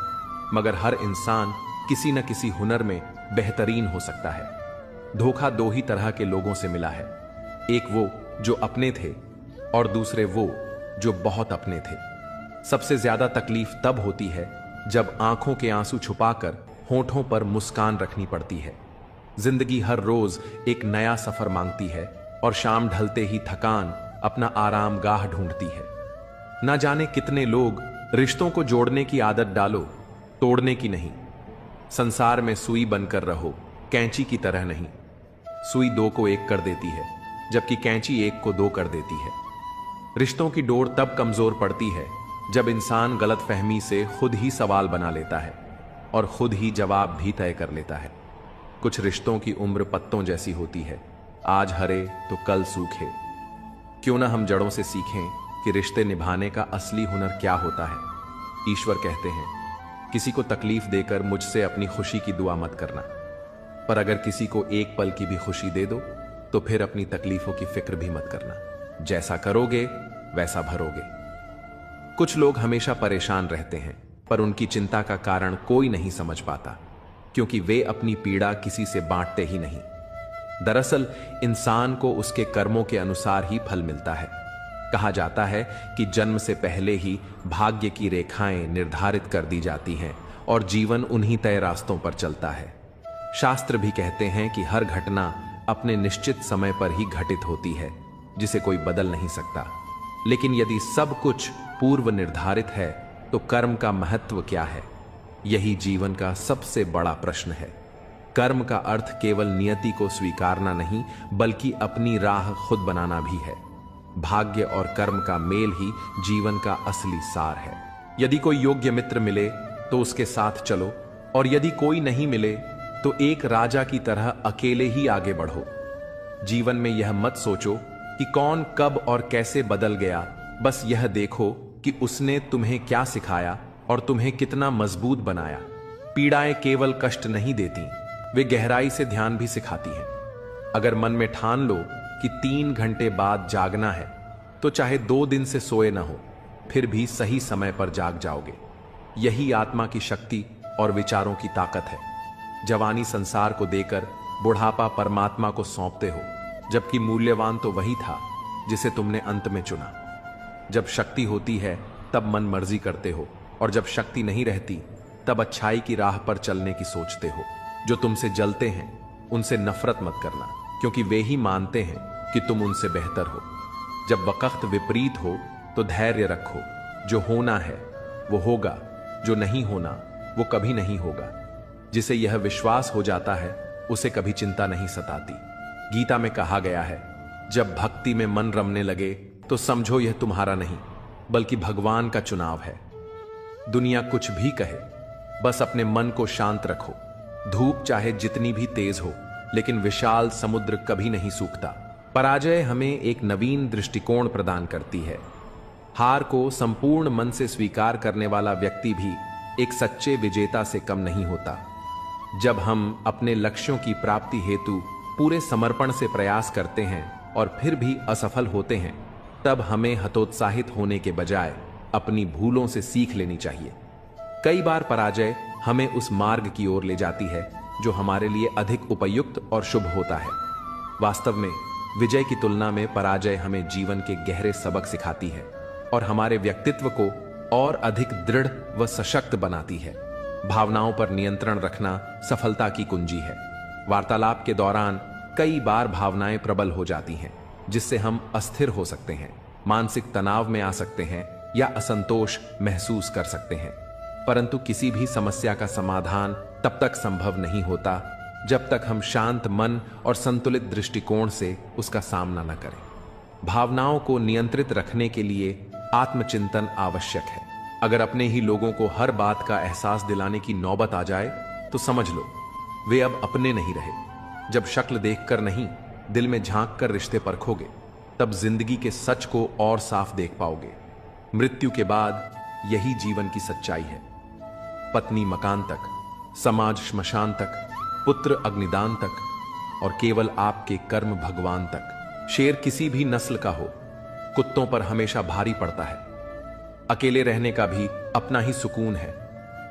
मगर हर इंसान किसी न किसी हुनर में बेहतरीन हो सकता है। धोखा दो ही तरह के लोगों से मिला है, एक वो जो अपने थे और दूसरे वो जो बहुत अपने थे। सबसे ज्यादा तकलीफ तब होती है जब आंखों के आंसू छुपाकर होठों पर मुस्कान रखनी पड़ती है। जिंदगी हर रोज एक नया सफर मांगती है और शाम ढलते ही थकान अपना आराम गाह ढूंढती है। ना जाने कितने लोग रिश्तों को जोड़ने की आदत डालो, तोड़ने की नहीं। संसार में सुई बनकर रहो, कैंची की तरह नहीं। सुई दो को एक कर देती है, जबकि कैंची एक को दो कर देती है। रिश्तों की डोर तब कमजोर पड़ती है जब इंसान गलतफहमी से खुद ही सवाल बना लेता है और खुद ही जवाब भी तय कर लेता है। कुछ रिश्तों की उम्र पत्तों जैसी होती है, आज हरे तो कल सूखे। क्यों ना हम जड़ों से सीखें कि रिश्ते निभाने का असली हुनर क्या होता है। ईश्वर कहते हैं, किसी को तकलीफ देकर मुझसे अपनी खुशी की दुआ मत करना, पर अगर किसी को एक पल की भी खुशी दे दो तो फिर अपनी तकलीफों की फिक्र भी मत करना। जैसा करोगे वैसा भरोगे। कुछ लोग हमेशा परेशान रहते हैं, पर उनकी चिंता का कारण कोई नहीं समझ पाता, क्योंकि वे अपनी पीड़ा किसी से बांटते ही नहीं। दरअसल इंसान को उसके कर्मों के अनुसार ही फल मिलता है। कहा जाता है कि जन्म से पहले ही भाग्य की रेखाएं निर्धारित कर दी जाती हैं और जीवन उन्हीं तय रास्तों पर चलता है। शास्त्र भी कहते हैं कि हर घटना अपने निश्चित समय पर ही घटित होती है, जिसे कोई बदल नहीं सकता। लेकिन यदि सब कुछ पूर्व निर्धारित है तो कर्म का महत्व क्या है? यही जीवन का सबसे बड़ा प्रश्न है। कर्म का अर्थ केवल नियति को स्वीकारना नहीं, बल्कि अपनी राह खुद बनाना भी है। भाग्य और कर्म का मेल ही जीवन का असली सार है। यदि कोई योग्य मित्र मिले तो उसके साथ चलो, और यदि कोई नहीं मिले तो एक राजा की तरह अकेले ही आगे बढ़ो। जीवन में यह मत सोचो कि कौन कब और कैसे बदल गया, बस यह देखो कि उसने तुम्हें क्या सिखाया और तुम्हें कितना मजबूत बनाया। पीड़ाएं केवल कष्ट नहीं देती, वे गहराई से ध्यान भी सिखाती हैं। अगर मन में ठान लो कि 3 घंटे बाद जागना है, तो चाहे 2 दिन से सोए ना हो, फिर भी सही समय पर जाग जाओगे। यही आत्मा की शक्ति और विचारों की ताकत है। जवानी संसार को देकर बुढ़ापा परमात्मा को सौंपते हो, जबकि मूल्यवान तो वही था जिसे तुमने अंत में चुना। जब शक्ति होती है तब मन मर्जी करते हो, और जब शक्ति नहीं रहती तब अच्छाई की राह पर चलने की सोचते हो। जो तुमसे जलते हैं उनसे नफरत मत करना, क्योंकि वे ही मानते हैं कि तुम उनसे बेहतर हो। जब वक्त विपरीत हो तो धैर्य रखो। जो होना है वो होगा, जो नहीं होना वो कभी नहीं होगा। जिसे यह विश्वास हो जाता है उसे कभी चिंता नहीं सताती। गीता में कहा गया है, जब भक्ति में मन रमने लगे तो समझो यह तुम्हारा नहीं बल्कि भगवान का चुनाव है। दुनिया कुछ भी कहे, बस अपने मन को शांत रखो। धूप चाहे जितनी भी तेज हो, लेकिन विशाल समुद्र कभी नहीं सूखता। पराजय हमें एक नवीन दृष्टिकोण प्रदान करती है। हार को संपूर्ण मन से स्वीकार करने वाला व्यक्ति भी एक सच्चे विजेता से कम नहीं होता। जब हम अपने लक्ष्यों की प्राप्ति हेतु पूरे समर्पण से प्रयास करते हैं और फिर भी असफल होते हैं, तब हमें हतोत्साहित होने के बजाय अपनी भूलों से सीख लेनी चाहिए। कई बार पराजय हमें उस मार्ग की ओर ले जाती है जो हमारे लिए अधिक उपयुक्त और शुभ होता है। वास्तव में विजय की तुलना में पराजय हमें जीवन के गहरे सबक सिखाती है और हमारे व्यक्तित्व को और अधिक दृढ़ व सशक्त बनाती है। भावनाओं पर नियंत्रण रखना सफलता की कुंजी है। वार्तालाप के दौरान कई बार भावनाएं प्रबल हो जाती हैं, जिससे हम अस्थिर हो सकते हैं, मानसिक तनाव में आ सकते हैं या असंतोष महसूस कर सकते हैं। परंतु किसी भी समस्या का समाधान तब तक संभव नहीं होता जब तक हम शांत मन और संतुलित दृष्टिकोण से उसका सामना न करें। भावनाओं को नियंत्रित रखने के लिए आत्मचिंतन आवश्यक है। अगर अपने ही लोगों को हर बात का एहसास दिलाने की नौबत आ जाए तो समझ लो वे अब अपने नहीं रहे। जब शक्ल देखकर नहीं, दिल में झांक कर रिश्ते परखोगे, तब जिंदगी के सच को और साफ देख पाओगे। मृत्यु के बाद यही जीवन की सच्चाई है। पत्नी मकान तक, समाज श्मशान तक, पुत्र अग्निदान तक, और केवल आपके कर्म भगवान तक। शेर किसी भी नस्ल का हो, कुत्तों पर हमेशा भारी पड़ता है। अकेले रहने का भी अपना ही सुकून है।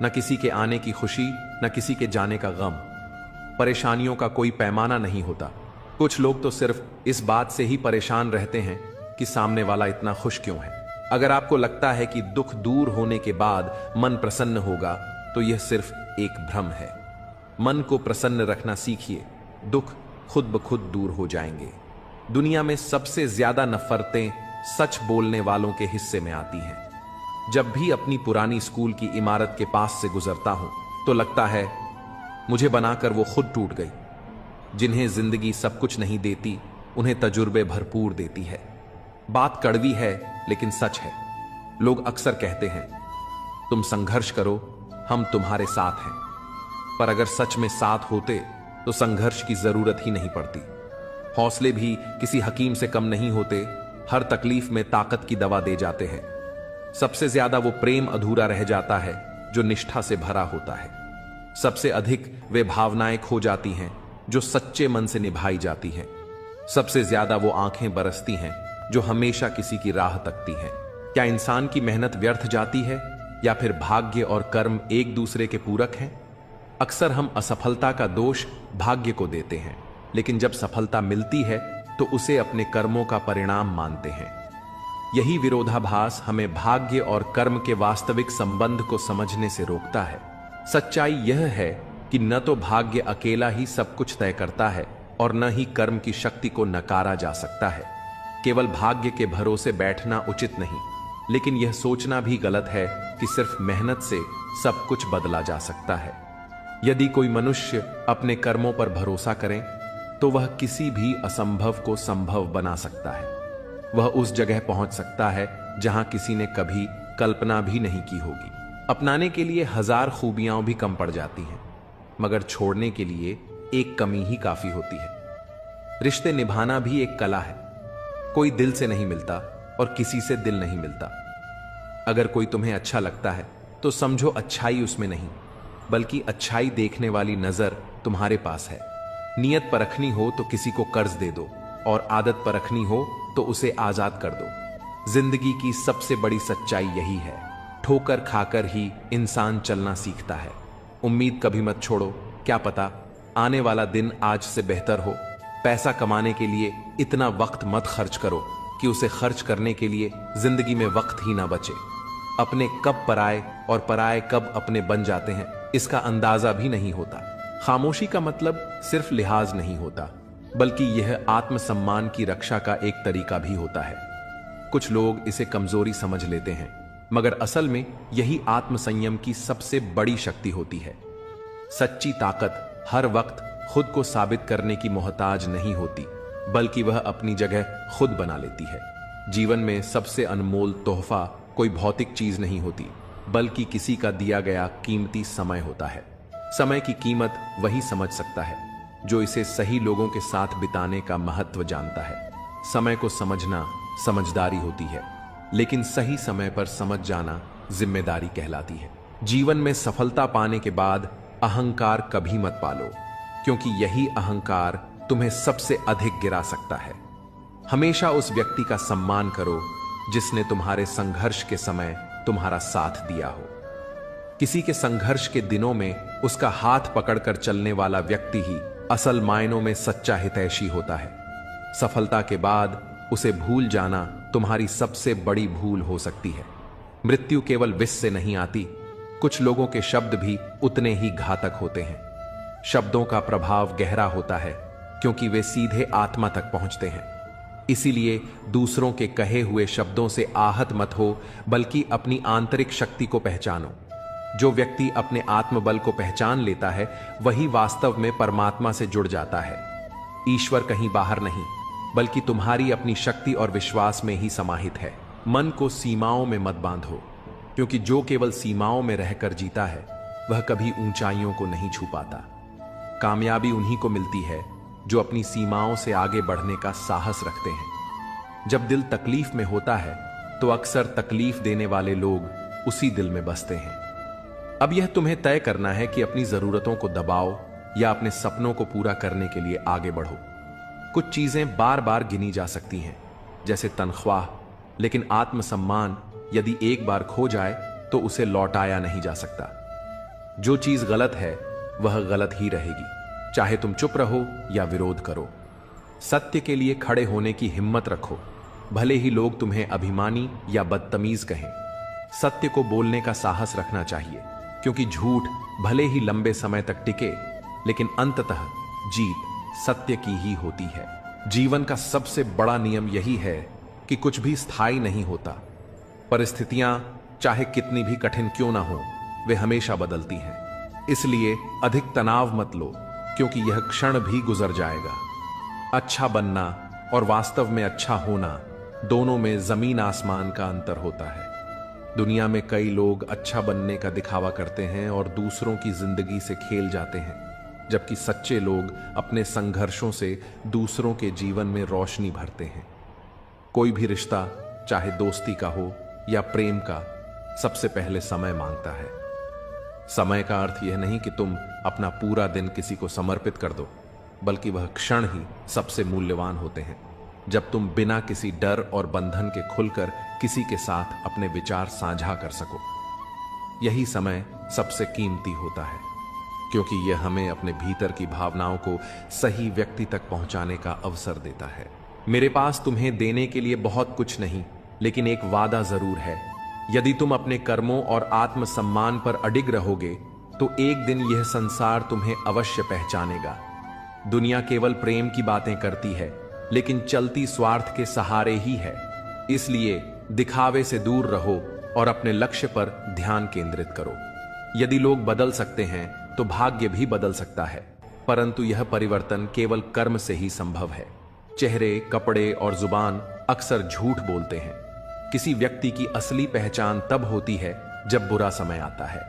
न किसी के आने की खुशी, न किसी के जाने का गम। परेशानियों का कोई पैमाना नहीं होता। कुछ लोग तो सिर्फ इस बात से ही परेशान रहते हैं कि सामने वाला इतना खुश क्यों है। अगर आपको लगता है कि दुख दूर होने के बाद मन प्रसन्न होगा, तो यह सिर्फ एक भ्रम है। मन को प्रसन्न रखना सीखिए, दुख खुद ब खुद दूर हो जाएंगे। दुनिया में सबसे ज्यादा नफरतें सच बोलने वालों के हिस्से में आती हैं। जब भी अपनी पुरानी स्कूल की इमारत के पास से गुजरता हूं, तो लगता है मुझे बनाकर वो खुद टूट गई। जिन्हें जिंदगी सब कुछ नहीं देती, उन्हें तजुर्बे भरपूर देती है। बात कड़वी है लेकिन सच है। लोग अक्सर कहते हैं, तुम संघर्ष करो, हम तुम्हारे साथ हैं। पर अगर सच में साथ होते तो संघर्ष की जरूरत ही नहीं पड़ती। हौसले भी किसी हकीम से कम नहीं होते, हर तकलीफ में ताकत की दवा दे जाते हैं। सबसे ज्यादा वो प्रेम अधूरा रह जाता है जो निष्ठा से भरा होता है। सबसे अधिक वे भावनाएं खो जाती हैं जो सच्चे मन से निभाई जाती हैं। सबसे ज्यादा वो आंखें बरसती हैं जो हमेशा किसी की राह तकती हैं। क्या इंसान की मेहनत व्यर्थ जाती है, या फिर भाग्य और कर्म एक दूसरे के पूरक हैं? अक्सर हम असफलता का दोष भाग्य को देते हैं, लेकिन जब सफलता मिलती है तो उसे अपने कर्मों का परिणाम मानते हैं। यही विरोधाभास हमें भाग्य और कर्म के वास्तविक संबंध को समझने से रोकता है। सच्चाई यह है कि न तो भाग्य अकेला ही सब कुछ तय करता है और न ही कर्म की शक्ति को नकारा जा सकता है। केवल भाग्य के भरोसे बैठना उचित नहीं, लेकिन यह सोचना भी गलत है कि सिर्फ मेहनत से सब कुछ बदला जा सकता है। यदि कोई मनुष्य अपने कर्मों पर भरोसा करे तो वह किसी भी असंभव को संभव बना सकता है। वह उस जगह पहुंच सकता है जहां किसी ने कभी कल्पना भी नहीं की होगी। अपनाने के लिए हजार खूबियां भी कम पड़ जाती हैं, मगर छोड़ने के लिए एक कमी ही काफी होती है। रिश्ते निभाना भी एक कला है। कोई दिल से नहीं मिलता और किसी से दिल नहीं मिलता। अगर कोई तुम्हें अच्छा लगता है तो समझो अच्छाई उसमें नहीं, बल्कि अच्छाई देखने वाली नजर तुम्हारे पास है। नियत परखनी हो तो किसी को कर्ज दे दो, और आदत परखनी हो तो उसे आजाद कर दो। जिंदगी की सबसे बड़ी सच्चाई यही है, ठोकर खाकर ही इंसान चलना सीखता है। उम्मीद कभी मत छोड़ो, क्या पता आने वाला दिन आज से बेहतर हो। पैसा कमाने के लिए इतना वक्त मत खर्च करो कि उसे खर्च करने के लिए जिंदगी में वक्त ही ना बचे। अपने कब पराए और पराए कब अपने बन जाते हैं, इसका अंदाजा भी नहीं होता। खामोशी का मतलब सिर्फ लिहाज नहीं होता, बल्कि यह आत्मसम्मान की रक्षा का एक तरीका भी होता है। कुछ लोग इसे कमजोरी समझ लेते हैं, मगर असल में यही आत्मसंयम की सबसे बड़ी शक्ति होती है। सच्ची ताकत हर वक्त खुद को साबित करने की मोहताज नहीं होती, बल्कि वह अपनी जगह खुद बना लेती है। जीवन में सबसे अनमोल तोहफा कोई भौतिक चीज नहीं होती, बल्कि किसी का दिया गया कीमती समय होता है। समय की कीमत वही समझ सकता है जो इसे सही लोगों के साथ बिताने का महत्व जानता है। समय को समझना समझदारी होती है, लेकिन सही समय पर समझ जाना जिम्मेदारी कहलाती है। जीवन में सफलता पाने के बाद अहंकार कभी मत पालो, क्योंकि यही अहंकार तुम्हें सबसे अधिक गिरा सकता है। हमेशा उस व्यक्ति का सम्मान करो जिसने तुम्हारे संघर्ष के समय तुम्हारा साथ दिया हो। किसी के संघर्ष के दिनों में उसका हाथ पकड़कर चलने वाला व्यक्ति ही असल मायनों में सच्चा हितैषी होता है। सफलता के बाद उसे भूल जाना तुम्हारी सबसे बड़ी भूल हो सकती है। मृत्यु केवल विष से नहीं आती, कुछ लोगों के शब्द भी उतने ही घातक होते हैं। शब्दों का प्रभाव गहरा होता है, क्योंकि वे सीधे आत्मा तक पहुंचते हैं। इसीलिए दूसरों के कहे हुए शब्दों से आहत मत हो, बल्कि अपनी आंतरिक शक्ति को पहचानो। जो व्यक्ति अपने आत्मबल को पहचान लेता है, वही वास्तव में परमात्मा से जुड़ जाता है। ईश्वर कहीं बाहर नहीं, बल्कि तुम्हारी अपनी शक्ति और विश्वास में ही समाहित है। मन को सीमाओं में मत बांधो, क्योंकि जो केवल सीमाओं में रहकर जीता है, वह कभी ऊंचाइयों को नहीं छू पाता। कामयाबी उन्हीं को मिलती है जो अपनी सीमाओं से आगे बढ़ने का साहस रखते हैं। जब दिल तकलीफ में होता है, तो अक्सर तकलीफ देने वाले लोग उसी दिल में बसते हैं। अब यह तुम्हें तय करना है कि अपनी जरूरतों को दबाओ या अपने सपनों को पूरा करने के लिए आगे बढ़ो। कुछ चीजें बार बार गिनी जा सकती हैं, जैसे तनख्वाह, लेकिन आत्मसम्मान यदि एक बार खो जाए तो उसे लौटाया नहीं जा सकता। जो चीज गलत है वह गलत ही रहेगी, चाहे तुम चुप रहो या विरोध करो। सत्य के लिए खड़े होने की हिम्मत रखो, भले ही लोग तुम्हें अभिमानी या बदतमीज कहें। सत्य को बोलने का साहस रखना चाहिए, क्योंकि झूठ भले ही लंबे समय तक टिके, लेकिन अंततः जीत सत्य की ही होती है। जीवन का सबसे बड़ा नियम यही है कि कुछ भी स्थायी नहीं होता। परिस्थितियां चाहे कितनी भी कठिन क्यों ना हो, वे हमेशा बदलती हैं। इसलिए अधिक तनाव मत लो, क्योंकि यह क्षण भी गुजर जाएगा। अच्छा बनना और वास्तव में अच्छा होना, दोनों में जमीन आसमान का अंतर होता है। दुनिया में कई लोग अच्छा बनने का दिखावा करते हैं और दूसरों की जिंदगी से खेल जाते हैं, जबकि सच्चे लोग अपने संघर्षों से दूसरों के जीवन में रोशनी भरते हैं। कोई भी रिश्ता, चाहे दोस्ती का हो या प्रेम का, सबसे पहले समय मांगता है। समय का अर्थ यह नहीं कि तुम अपना पूरा दिन किसी को समर्पित कर दो, बल्कि वह क्षण ही सबसे मूल्यवान होते हैं जब तुम बिना किसी डर और बंधन के खुलकर किसी के साथ अपने विचार साझा कर सको। यही समय सबसे कीमती होता है, क्योंकि यह हमें अपने भीतर की भावनाओं को सही व्यक्ति तक पहुंचाने का अवसर देता है। मेरे पास तुम्हें देने के लिए बहुत कुछ नहीं, लेकिन एक वादा जरूर है। यदि तुम अपने कर्मों और आत्मसम्मान पर अडिग रहोगे, तो एक दिन यह संसार तुम्हें अवश्य पहचानेगा। दुनिया केवल प्रेम की बातें करती है, लेकिन चलती स्वार्थ के सहारे ही है। इसलिए दिखावे से दूर रहो और अपने लक्ष्य पर ध्यान केंद्रित करो। यदि लोग बदल सकते हैं, तो भाग्य भी बदल सकता है, परंतु यह परिवर्तन केवल कर्म से ही संभव है। चेहरे, कपड़े और जुबान अक्सर झूठ बोलते हैं। किसी व्यक्ति की असली पहचान तब होती है जब बुरा समय आता है।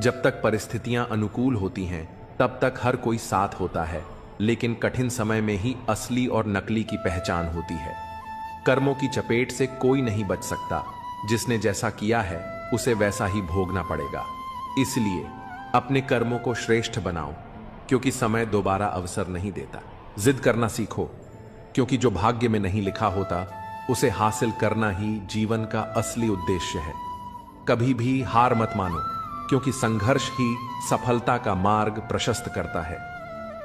जब तक परिस्थितियां अनुकूल होती हैं तब तक हर कोई साथ होता है, लेकिन कठिन समय में ही असली और नकली की पहचान होती है। कर्मों की चपेट से कोई नहीं बच सकता। जिसने जैसा किया है उसे वैसा ही भोगना पड़ेगा। इसलिए अपने कर्मों को श्रेष्ठ बनाओ, क्योंकि समय दोबारा अवसर नहीं देता। जिद करना सीखो, क्योंकि जो भाग्य में नहीं लिखा होता उसे हासिल करना ही जीवन का असली उद्देश्य है। कभी भी हार मत मानो, क्योंकि संघर्ष ही सफलता का मार्ग प्रशस्त करता है।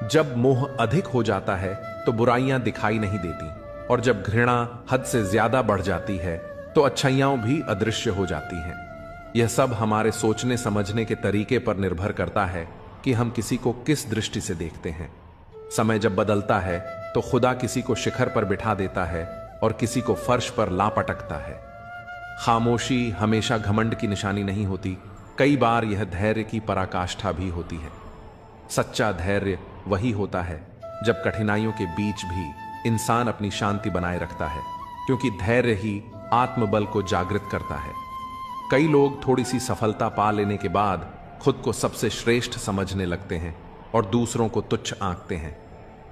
जब मोह अधिक हो जाता है तो बुराइयां दिखाई नहीं देती, और जब घृणा हद से ज्यादा बढ़ जाती है तो अच्छाइयां भी अदृश्य हो जाती हैं। यह सब हमारे सोचने समझने के तरीके पर निर्भर करता है कि हम किसी को किस दृष्टि से देखते हैं। समय जब बदलता है तो खुदा किसी को शिखर पर बिठा देता है और किसी को फर्श पर ला पटकता है। खामोशी हमेशा घमंड की निशानी नहीं होती, कई बार यह धैर्य की पराकाष्ठा भी होती है। सच्चा धैर्य वही होता है जब कठिनाइयों के बीच भी इंसान अपनी शांति बनाए रखता है, क्योंकि धैर्य ही आत्मबल को जागृत करता है। कई लोग थोड़ी सी सफलता पा लेने के बाद खुद को सबसे श्रेष्ठ समझने लगते हैं और दूसरों को तुच्छ आंकते हैं।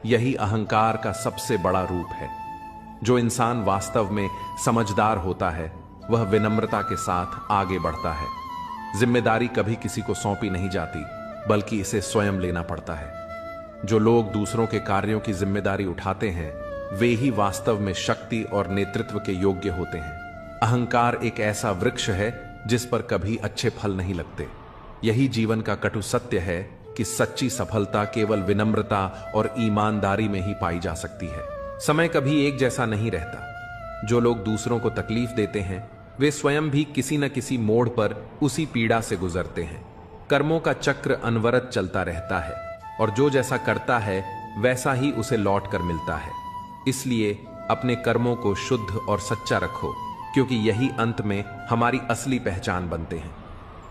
यही अहंकार का सबसे बड़ा रूप है। जो इंसान वास्तव में समझदार होता है वह विनम्रता के साथ आगे बढ़ता है। जिम्मेदारी कभी किसी को सौंपी नहीं जाती, बल्कि इसे स्वयं लेना पड़ता है। जो लोग दूसरों के कार्यों की जिम्मेदारी उठाते हैं वे ही वास्तव में शक्ति और नेतृत्व के योग्य होते हैं। अहंकार एक ऐसा वृक्ष है जिस पर कभी अच्छे फल नहीं लगते। यही जीवन का कटु सत्य है कि सच्ची सफलता केवल विनम्रता और ईमानदारी में ही पाई जा सकती है। समय कभी एक जैसा नहीं रहता। जो लोग दूसरों को तकलीफ देते हैं वे स्वयं भी किसी न किसी मोड़ पर उसी पीड़ा से गुजरते हैं। कर्मों का चक्र अनवरत चलता रहता है, और जो जैसा करता है वैसा ही उसे लौट कर मिलता है। इसलिए अपने कर्मों को शुद्ध और सच्चा रखो, क्योंकि यही अंत में हमारी असली पहचान बनते हैं।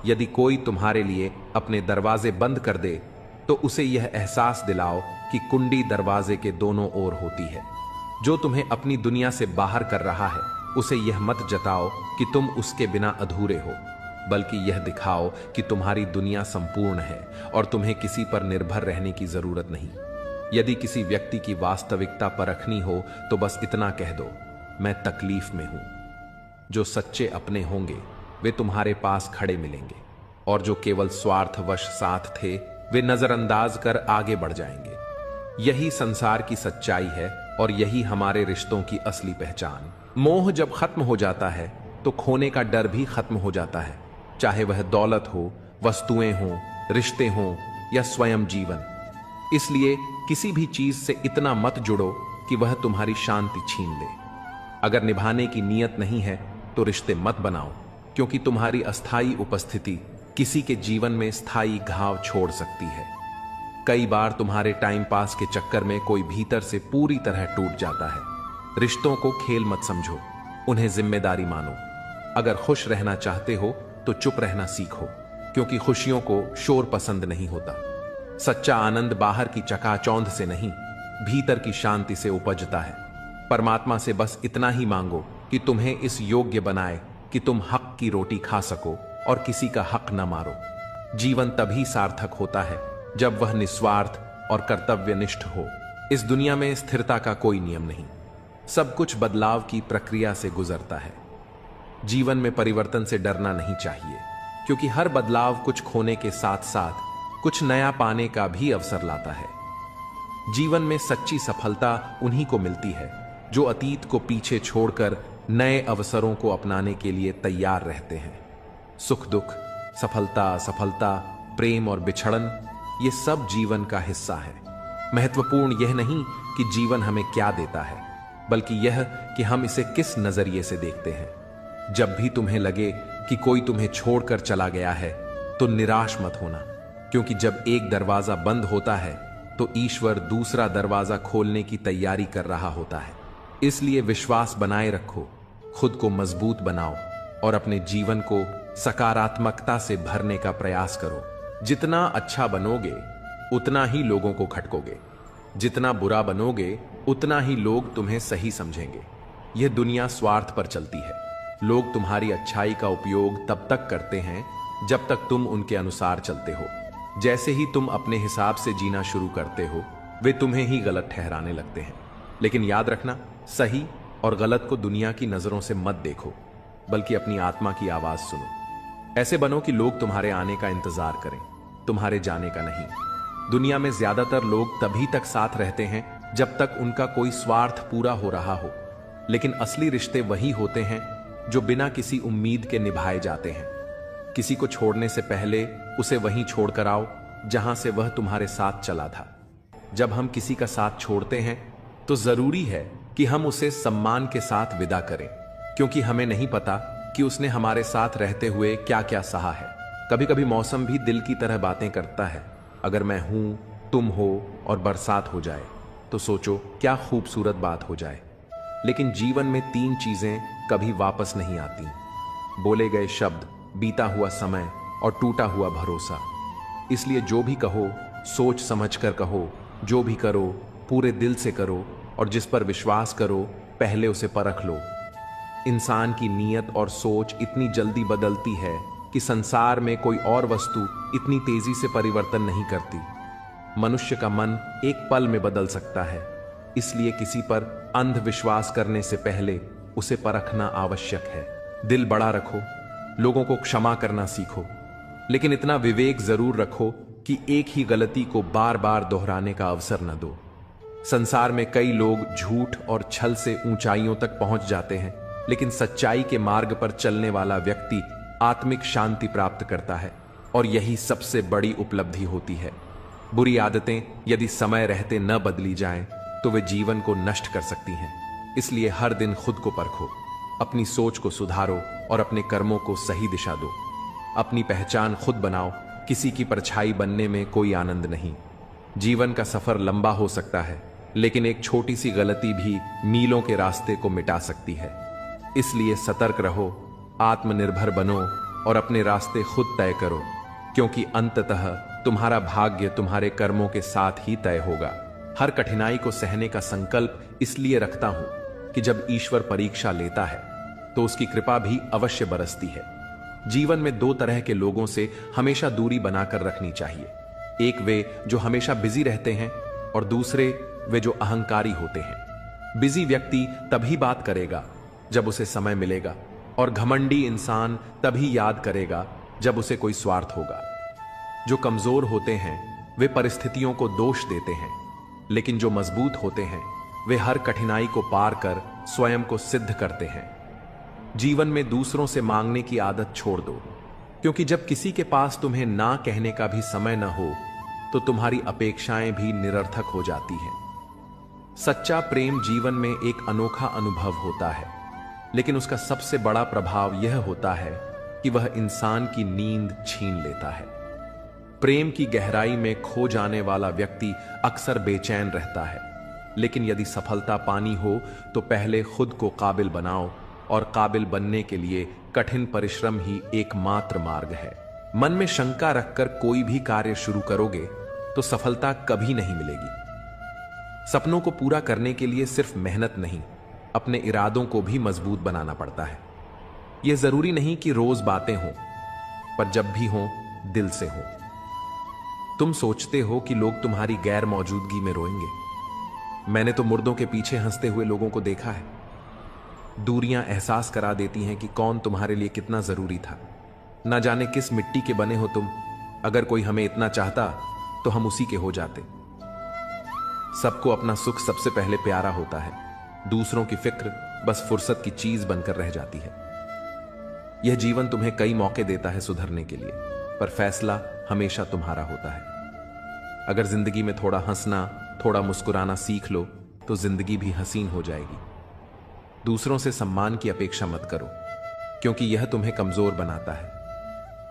यदि कोई तुम्हारे लिए अपने दरवाजे बंद कर दे तो उसे यह एहसास दिलाओ कि कुंडी दरवाजे के दोनों ओर होती है। जो तुम्हें अपनी दुनिया से बाहर कर रहा है उसे यह मत जताओ कि तुम उसके बिना अधूरे हो, बल्कि यह दिखाओ कि तुम्हारी दुनिया संपूर्ण है और तुम्हें किसी पर निर्भर रहने की जरूरत नहीं। यदि किसी व्यक्ति की वास्तविकता परखनी हो तो बस इतना कह दो, मैं तकलीफ में हूं। जो सच्चे अपने होंगे वे तुम्हारे पास खड़े मिलेंगे, और जो केवल स्वार्थवश साथ थे वे नजरअंदाज कर आगे बढ़ जाएंगे। यही संसार की सच्चाई है और यही हमारे रिश्तों की असली पहचान। मोह जब खत्म हो जाता है तो खोने का डर भी खत्म हो जाता है, चाहे वह दौलत हो, वस्तुएं हों, रिश्ते हों या स्वयं जीवन। इसलिए किसी भी चीज से इतना मत जुड़ो कि वह तुम्हारी शांति छीन ले। अगर निभाने की नीयत नहीं है तो रिश्ते मत बनाओ, क्योंकि तुम्हारी अस्थायी उपस्थिति किसी के जीवन में स्थायी घाव छोड़ सकती है। कई बार तुम्हारे टाइम पास के चक्कर में कोई भीतर से पूरी तरह टूट जाता है। रिश्तों को खेल मत समझो, उन्हें जिम्मेदारी मानो। अगर खुश रहना चाहते हो तो चुप रहना सीखो, क्योंकि खुशियों को शोर पसंद नहीं होता। सच्चा आनंद बाहर की चकाचौंध से नहीं, भीतर की शांति से उपजता है। परमात्मा से बस इतना ही मांगो कि तुम्हें इस योग्य बनाए कि तुम हक की रोटी खा सको और किसी का हक न मारो। जीवन तभी सार्थक होता है जब वह निस्वार्थ और कर्तव्यनिष्ठ हो। इस दुनिया में स्थिरता का कोई नियम नहीं, सब कुछ बदलाव की प्रक्रिया से गुजरता है। जीवन में परिवर्तन से डरना नहीं चाहिए, क्योंकि हर बदलाव कुछ खोने के साथ साथ कुछ नया पाने का भी अवसर लाता है। जीवन में सच्ची सफलता उन्हीं को मिलती है जो अतीत को पीछे छोड़कर नए अवसरों को अपनाने के लिए तैयार रहते हैं। सुख दुख, सफलता असफलता, प्रेम और बिछड़न, ये सब जीवन का हिस्सा है। महत्वपूर्ण यह नहीं कि जीवन हमें क्या देता है, बल्कि यह कि हम इसे किस नजरिए से देखते हैं। जब भी तुम्हें लगे कि कोई तुम्हें छोड़कर चला गया है तो निराश मत होना, क्योंकि जब एक दरवाजा बंद होता है तो ईश्वर दूसरा दरवाजा खोलने की तैयारी कर रहा होता है। इसलिए विश्वास बनाए रखो, खुद को मजबूत बनाओ और अपने जीवन को सकारात्मकता से भरने का प्रयास करो। जितना अच्छा बनोगे उतना ही लोगों को खटकोगे, जितना बुरा बनोगे उतना ही लोग तुम्हें सही समझेंगे। यह दुनिया स्वार्थ पर चलती है। लोग तुम्हारी अच्छाई का उपयोग तब तक करते हैं जब तक तुम उनके अनुसार चलते हो। जैसे ही तुम अपने हिसाब से जीना शुरू करते हो, वे तुम्हें ही गलत ठहराने लगते हैं। लेकिन याद रखना, सही और गलत को दुनिया की नजरों से मत देखो, बल्कि अपनी आत्मा की आवाज सुनो। ऐसे बनो कि लोग तुम्हारे आने का इंतजार करें, तुम्हारे जाने का नहीं। दुनिया में ज्यादातर लोग तभी तक साथ रहते हैं जब तक उनका कोई स्वार्थ पूरा हो रहा हो, लेकिन असली रिश्ते वही होते हैं जो बिना किसी उम्मीद के निभाए जाते हैं। किसी को छोड़ने से पहले उसे वहीं छोड़कर आओ जहां से वह तुम्हारे साथ चला था। जब हम किसी का साथ छोड़ते हैं तो जरूरी है कि हम उसे सम्मान के साथ विदा करें, क्योंकि हमें नहीं पता कि उसने हमारे साथ रहते हुए क्या क्या सहा है। कभी कभी मौसम भी दिल की तरह बातें करता है। अगर मैं हूं, तुम हो और बरसात हो जाए तो सोचो क्या खूबसूरत बात हो जाए। लेकिन जीवन में 3 चीजें कभी वापस नहीं आती: बोले गए शब्द, बीता हुआ समय और टूटा हुआ भरोसा। इसलिए जो भी कहो सोच समझ कर कहो, जो भी करो पूरे दिल से करो, और जिस पर विश्वास करो पहले उसे परख लो। इंसान की नीयत और सोच इतनी जल्दी बदलती है कि संसार में कोई और वस्तु इतनी तेजी से परिवर्तन नहीं करती। मनुष्य का मन एक पल में बदल सकता है, इसलिए किसी पर अंधविश्वास करने से पहले उसे परखना आवश्यक है। दिल बड़ा रखो, लोगों को क्षमा करना सीखो, लेकिन इतना विवेक जरूर रखो कि एक ही गलती को बार बार दोहराने का अवसर न दो। संसार में कई लोग झूठ और छल से ऊंचाइयों तक पहुंच जाते हैं, लेकिन सच्चाई के मार्ग पर चलने वाला व्यक्ति आत्मिक शांति प्राप्त करता है, और यही सबसे बड़ी उपलब्धि होती है। बुरी आदतें यदि समय रहते न बदली जाएं, तो वे जीवन को नष्ट कर सकती हैं। इसलिए हर दिन खुद को परखो, अपनी सोच को सुधारो और अपने कर्मों को सही दिशा दो। अपनी पहचान खुद बनाओ, किसी की परछाई बनने में कोई आनंद नहीं। जीवन का सफर लंबा हो सकता है, लेकिन एक छोटी सी गलती भी मीलों के रास्ते को मिटा सकती है। इसलिए सतर्क रहो, आत्मनिर्भर बनो और अपने रास्ते खुद तय करो, क्योंकि अंततः तुम्हारा भाग्य तुम्हारे कर्मों के साथ ही तय होगा। हर कठिनाई को सहने का संकल्प इसलिए रखता हूं कि जब ईश्वर परीक्षा लेता है तो उसकी कृपा भी अवश्य बरसती है। जीवन में 2 तरह के लोगों से हमेशा दूरी बनाकर रखनी चाहिए। एक वे जो हमेशा बिजी रहते हैं, और दूसरे वे जो अहंकारी होते हैं। बिजी व्यक्ति तभी बात करेगा जब उसे समय मिलेगा, और घमंडी इंसान तभी याद करेगा जब उसे कोई स्वार्थ होगा। जो कमजोर होते हैं वे परिस्थितियों को दोष देते हैं, लेकिन जो मजबूत होते हैं वे हर कठिनाई को पार कर स्वयं को सिद्ध करते हैं। जीवन में दूसरों से मांगने की आदत छोड़ दो, क्योंकि जब किसी के पास तुम्हें ना कहने का भी समय न हो तो तुम्हारी अपेक्षाएं भी निरर्थक हो जाती हैं। सच्चा प्रेम जीवन में एक अनोखा अनुभव होता है, लेकिन उसका सबसे बड़ा प्रभाव यह होता है कि वह इंसान की नींद छीन लेता है। प्रेम की गहराई में खो जाने वाला व्यक्ति अक्सर बेचैन रहता है, लेकिन यदि सफलता पानी हो तो पहले खुद को काबिल बनाओ, और काबिल बनने के लिए कठिन परिश्रम ही एकमात्र मार्ग है। मन में शंका रखकर कोई भी कार्य शुरू करोगे तो सफलता कभी नहीं मिलेगी। सपनों को पूरा करने के लिए सिर्फ मेहनत नहीं, अपने इरादों को भी मजबूत बनाना पड़ता है। यह जरूरी नहीं कि रोज बातें हों, पर जब भी हों दिल से हों। तुम सोचते हो कि लोग तुम्हारी गैर मौजूदगी में रोएंगे। मैंने तो मुर्दों के पीछे हंसते हुए लोगों को देखा है। दूरियां एहसास करा देती हैं कि कौन तुम्हारे लिए कितना जरूरी था। ना जाने किस मिट्टी के बने हो तुम। अगर कोई हमें इतना चाहता तो हम उसी के हो जाते। सबको अपना सुख सबसे पहले प्यारा होता है, दूसरों की फिक्र बस फुर्सत की चीज बनकर रह जाती है। यह जीवन तुम्हें कई मौके देता है सुधरने के लिए, पर फैसला हमेशा तुम्हारा होता है। अगर जिंदगी में थोड़ा हंसना, थोड़ा मुस्कुराना सीख लो तो जिंदगी भी हसीन हो जाएगी। दूसरों से सम्मान की अपेक्षा मत करो, क्योंकि यह तुम्हें कमजोर बनाता है।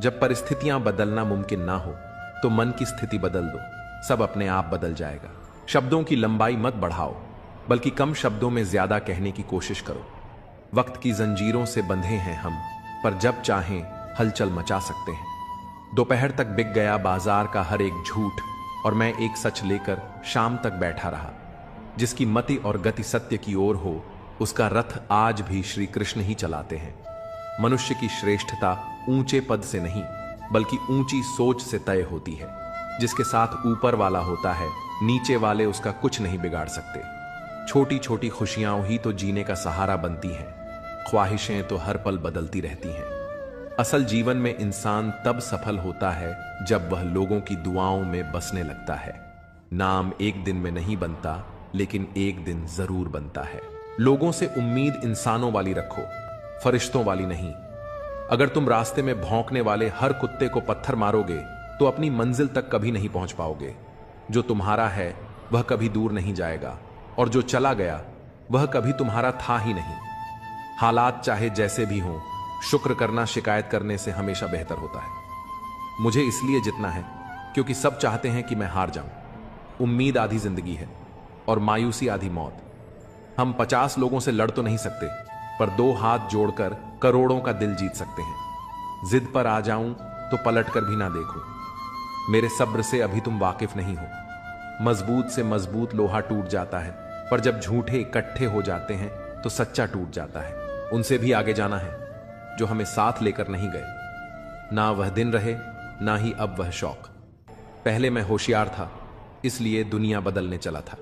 जब परिस्थितियां बदलना मुमकिन ना हो तो मन की स्थिति बदल दो, सब अपने आप बदल जाएगा। शब्दों की लंबाई मत बढ़ाओ, बल्कि कम शब्दों में ज्यादा कहने की कोशिश करो। वक्त की जंजीरों से बंधे हैं हम, पर जब चाहें हलचल मचा सकते हैं। दोपहर तक बिक गया बाजार का हर एक झूठ, और मैं एक सच लेकर शाम तक बैठा रहा। जिसकी मति और गति सत्य की ओर हो उसका रथ आज भी श्री कृष्ण ही चलाते हैं। मनुष्य की श्रेष्ठता ऊंचे पद से नहीं बल्कि ऊंची सोच से तय होती है। जिसके साथ ऊपर वाला होता है, नीचे वाले उसका कुछ नहीं बिगाड़ सकते। छोटी छोटी खुशियां ही तो जीने का सहारा बनती हैं, ख्वाहिशें तो हर पल बदलती रहती हैं। असल जीवन में इंसान तब सफल होता है जब वह लोगों की दुआओं में बसने लगता है। नाम एक दिन में नहीं बनता, लेकिन एक दिन जरूर बनता है। लोगों से उम्मीद इंसानों वाली रखो, फरिश्तों वाली नहीं। अगर तुम रास्ते में भौंकने वाले हर कुत्ते को पत्थर मारोगे तो अपनी मंजिल तक कभी नहीं पहुंच पाओगे। जो तुम्हारा है वह कभी दूर नहीं जाएगा, और जो चला गया वह कभी तुम्हारा था ही नहीं। हालात चाहे जैसे भी हों, शुक्र करना शिकायत करने से हमेशा बेहतर होता है। मुझे इसलिए जितना है क्योंकि सब चाहते हैं कि मैं हार जाऊं। उम्मीद आधी जिंदगी है और मायूसी आधी मौत। हम 50 लोगों से लड़ तो नहीं सकते, पर 2 हाथ जोड़कर करोड़ों का दिल जीत सकते हैं। जिद पर आ जाऊं तो पलट कर भी ना देखो। मेरे सब्र से अभी तुम वाकिफ नहीं हो। मजबूत से मजबूत लोहा टूट जाता है, पर जब झूठे इकट्ठे हो जाते हैं तो सच्चा टूट जाता है। उनसे भी आगे जाना है जो हमें साथ लेकर नहीं गए। ना वह दिन रहे, ना ही अब वह शौक। पहले मैं होशियार था, इसलिए दुनिया बदलने चला था।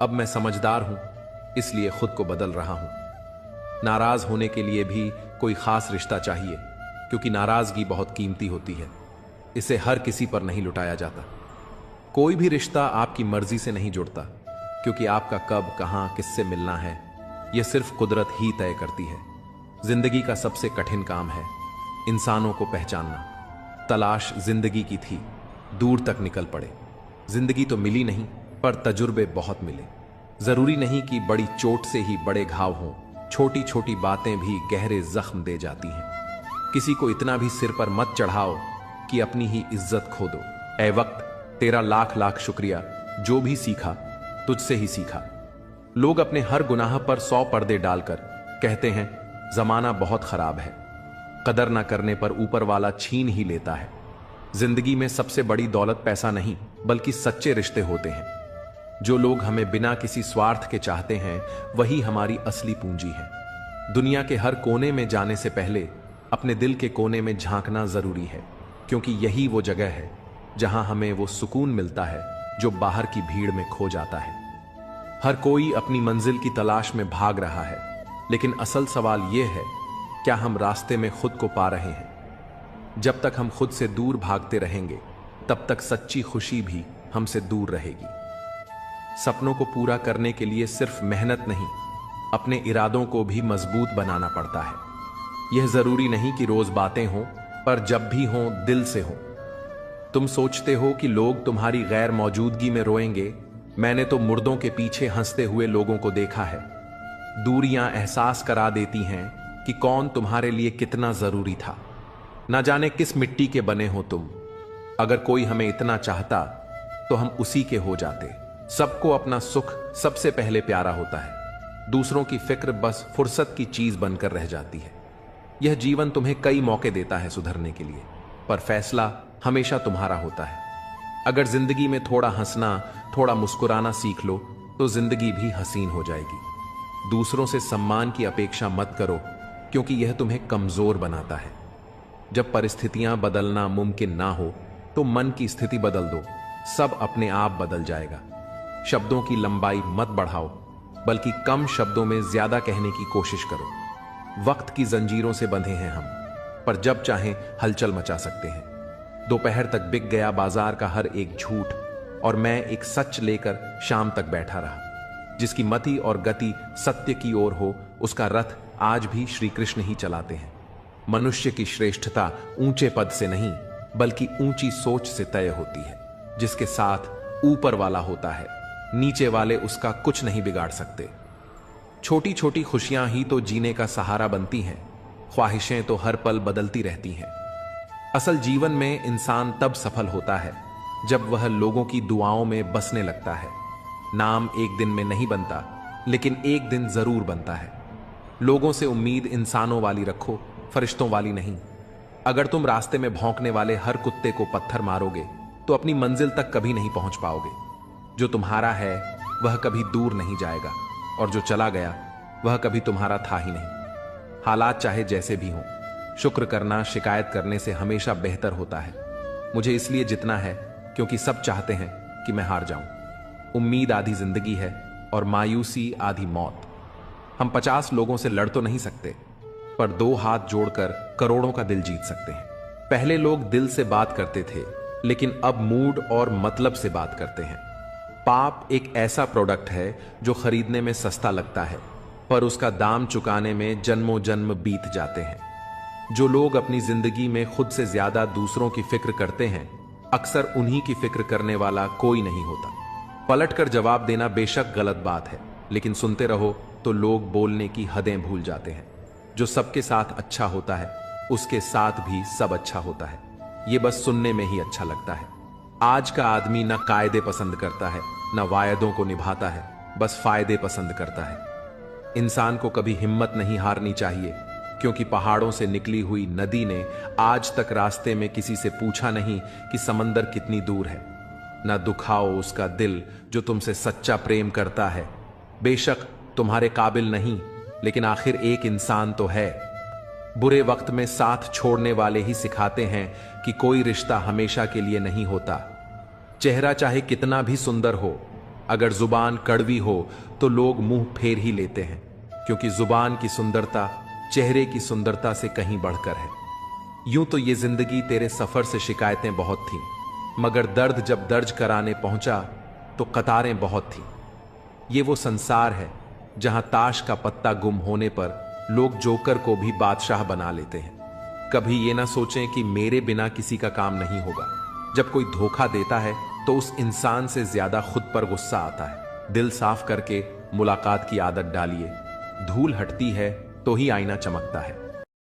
अब मैं समझदार हूं, इसलिए खुद को बदल रहा हूं। नाराज होने के लिए भी कोई खास रिश्ता चाहिए, क्योंकि नाराजगी बहुत कीमती होती है। इसे हर किसी पर नहीं लुटाया जाता। कोई भी रिश्ता आपकी मर्जी से नहीं जुड़ता, क्योंकि आपका कब, कहां, किससे मिलना है यह सिर्फ कुदरत ही तय करती है। जिंदगी का सबसे कठिन काम है इंसानों को पहचानना। तलाश जिंदगी की थी, दूर तक निकल पड़े। जिंदगी तो मिली नहीं, पर तजुर्बे बहुत मिले। जरूरी नहीं कि बड़ी चोट से ही बड़े घाव हों, छोटी छोटी बातें भी गहरे जख्म दे जाती हैं। किसी को इतना भी सिर पर मत चढ़ाओ कि अपनी ही इज्जत खो दो। ऐ वक्त, तेरा लाख लाख शुक्रिया, जो भी सीखा तुझसे ही सीखा। लोग अपने हर गुनाह पर 100 पर्दे डालकर कहते हैं जमाना बहुत खराब है। कदर ना करने पर ऊपर वाला छीन ही लेता है। जिंदगी में सबसे बड़ी दौलत पैसा नहीं बल्कि सच्चे रिश्ते होते हैं। जो लोग हमें बिना किसी स्वार्थ के चाहते हैं वही हमारी असली पूंजी है। दुनिया के हर कोने में जाने से पहले अपने दिल के कोने में झांकना जरूरी है, क्योंकि यही वो जगह है जहां हमें वो सुकून मिलता है जो बाहर की भीड़ में खो जाता है। हर कोई अपनी मंजिल की तलाश में भाग रहा है, लेकिन असल सवाल यह है, क्या हम रास्ते में खुद को पा रहे हैं? जब तक हम खुद से दूर भागते रहेंगे, तब तक सच्ची खुशी भी हमसे दूर रहेगी। सपनों को पूरा करने के लिए सिर्फ मेहनत नहीं, अपने इरादों को भी मजबूत बनाना पड़ता है। यह जरूरी नहीं कि रोज बातें हों, पर जब भी हों दिल से हों। तुम सोचते हो कि लोग तुम्हारी गैर मौजूदगी में रोएंगे, मैंने तो मुर्दों के पीछे हंसते हुए लोगों को देखा है। दूरियां एहसास करा देती हैं कि कौन तुम्हारे लिए कितना जरूरी था। ना जाने किस मिट्टी के बने हो तुम। अगर कोई हमें इतना चाहता तो हम उसी के हो जाते। सबको अपना सुख सबसे पहले प्यारा होता है, दूसरों की फिक्र बस फुर्सत की चीज बनकर रह जाती है। यह जीवन तुम्हें कई मौके देता है सुधरने के लिए, पर फैसला हमेशा तुम्हारा होता है। अगर जिंदगी में थोड़ा हंसना, थोड़ा मुस्कुराना सीख लो तो जिंदगी भी हसीन हो जाएगी। दूसरों से सम्मान की अपेक्षा मत करो, क्योंकि यह तुम्हें कमजोर बनाता है। जब परिस्थितियां बदलना मुमकिन ना हो तो मन की स्थिति बदल दो, सब अपने आप बदल जाएगा। शब्दों की लंबाई मत बढ़ाओ, बल्कि कम शब्दों में ज्यादा कहने की कोशिश करो। वक्त की जंजीरों से बंधे हैं हम, पर जब चाहें हलचल मचा सकते हैं। दोपहर तक बिक गया बाजार का हर एक झूठ, और मैं एक सच लेकर शाम तक बैठा रहा। जिसकी मति और गति सत्य की ओर हो, उसका रथ आज भी श्री कृष्ण ही चलाते हैं। मनुष्य की श्रेष्ठता ऊंचे पद से नहीं बल्कि ऊंची सोच से तय होती है। जिसके साथ ऊपर वाला होता है, नीचे वाले उसका कुछ नहीं बिगाड़ सकते। छोटी छोटी खुशियां ही तो जीने का सहारा बनती हैं, ख्वाहिशें तो हर पल बदलती रहती हैं। असल जीवन में इंसान तब सफल होता है जब वह लोगों की दुआओं में बसने लगता है। नाम एक दिन में नहीं बनता, लेकिन एक दिन जरूर बनता है। लोगों से उम्मीद इंसानों वाली रखो, फरिश्तों वाली नहीं। अगर तुम रास्ते में भौंकने वाले हर कुत्ते को पत्थर मारोगे तो अपनी मंजिल तक कभी नहीं पहुंच पाओगे। जो तुम्हारा है वह कभी दूर नहीं जाएगा, और जो चला गया वह कभी तुम्हारा था ही नहीं। हालात चाहे जैसे भी हों, शुक्र करना शिकायत करने से हमेशा बेहतर होता है। मुझे इसलिए जितना है क्योंकि सब चाहते हैं कि मैं हार जाऊं। उम्मीद आधी जिंदगी है और मायूसी आधी मौत। हम 50 लोगों से लड़ तो नहीं सकते, पर 2 हाथ जोड़कर करोड़ों का दिल जीत सकते हैं। पहले लोग दिल से बात करते थे, लेकिन अब मूड और मतलब से बात करते हैं। पाप एक ऐसा प्रोडक्ट है जो खरीदने में सस्ता लगता है, पर उसका दाम चुकाने में जन्मों जन्म बीत जाते हैं। जो लोग अपनी जिंदगी में खुद से ज्यादा दूसरों की फिक्र करते हैं, अक्सर उन्हीं की फिक्र करने वाला कोई नहीं होता। पलटकर जवाब देना बेशक गलत बात है, लेकिन सुनते रहो तो लोग बोलने की हदें भूल जाते हैं। जो सबके साथ अच्छा होता है, उसके साथ भी सब अच्छा होता है। ये बस सुनने में ही अच्छा लगता है। आज का आदमी ना कायदे पसंद करता है, ना वायदों को निभाता है, बस फायदे पसंद करता है। इंसान को कभी हिम्मत नहीं हारनी चाहिए, क्योंकि पहाड़ों से निकली हुई नदी ने आज तक रास्ते में किसी से पूछा नहीं कि समंदर कितनी दूर है। ना दुखाओ उसका दिल जो तुमसे सच्चा प्रेम करता है। बेशक तुम्हारे काबिल नहीं, लेकिन आखिर एक इंसान तो है। बुरे वक्त में साथ छोड़ने वाले ही सिखाते हैं कि कोई रिश्ता हमेशा के लिए नहीं होता। चेहरा चाहे कितना भी सुंदर हो, अगर जुबान कड़वी हो तो लोग मुंह फेर ही लेते हैं, क्योंकि जुबान की सुंदरता चेहरे की सुंदरता से कहीं बढ़कर है। यूं तो ये जिंदगी तेरे सफर से शिकायतें बहुत थीं, मगर दर्द जब दर्ज कराने पहुंचा तो कतारें बहुत थीं। ये वो संसार है जहां ताश का पत्ता गुम होने पर लोग जोकर को भी बादशाह बना लेते हैं। कभी ये ना सोचें कि मेरे बिना किसी का काम नहीं होगा। जब कोई धोखा देता है तो उस इंसान से ज्यादा खुद पर गुस्सा आता है। दिल साफ करके मुलाकात की आदत डालिए। धूल हटती है तो ही आईना चमकता है।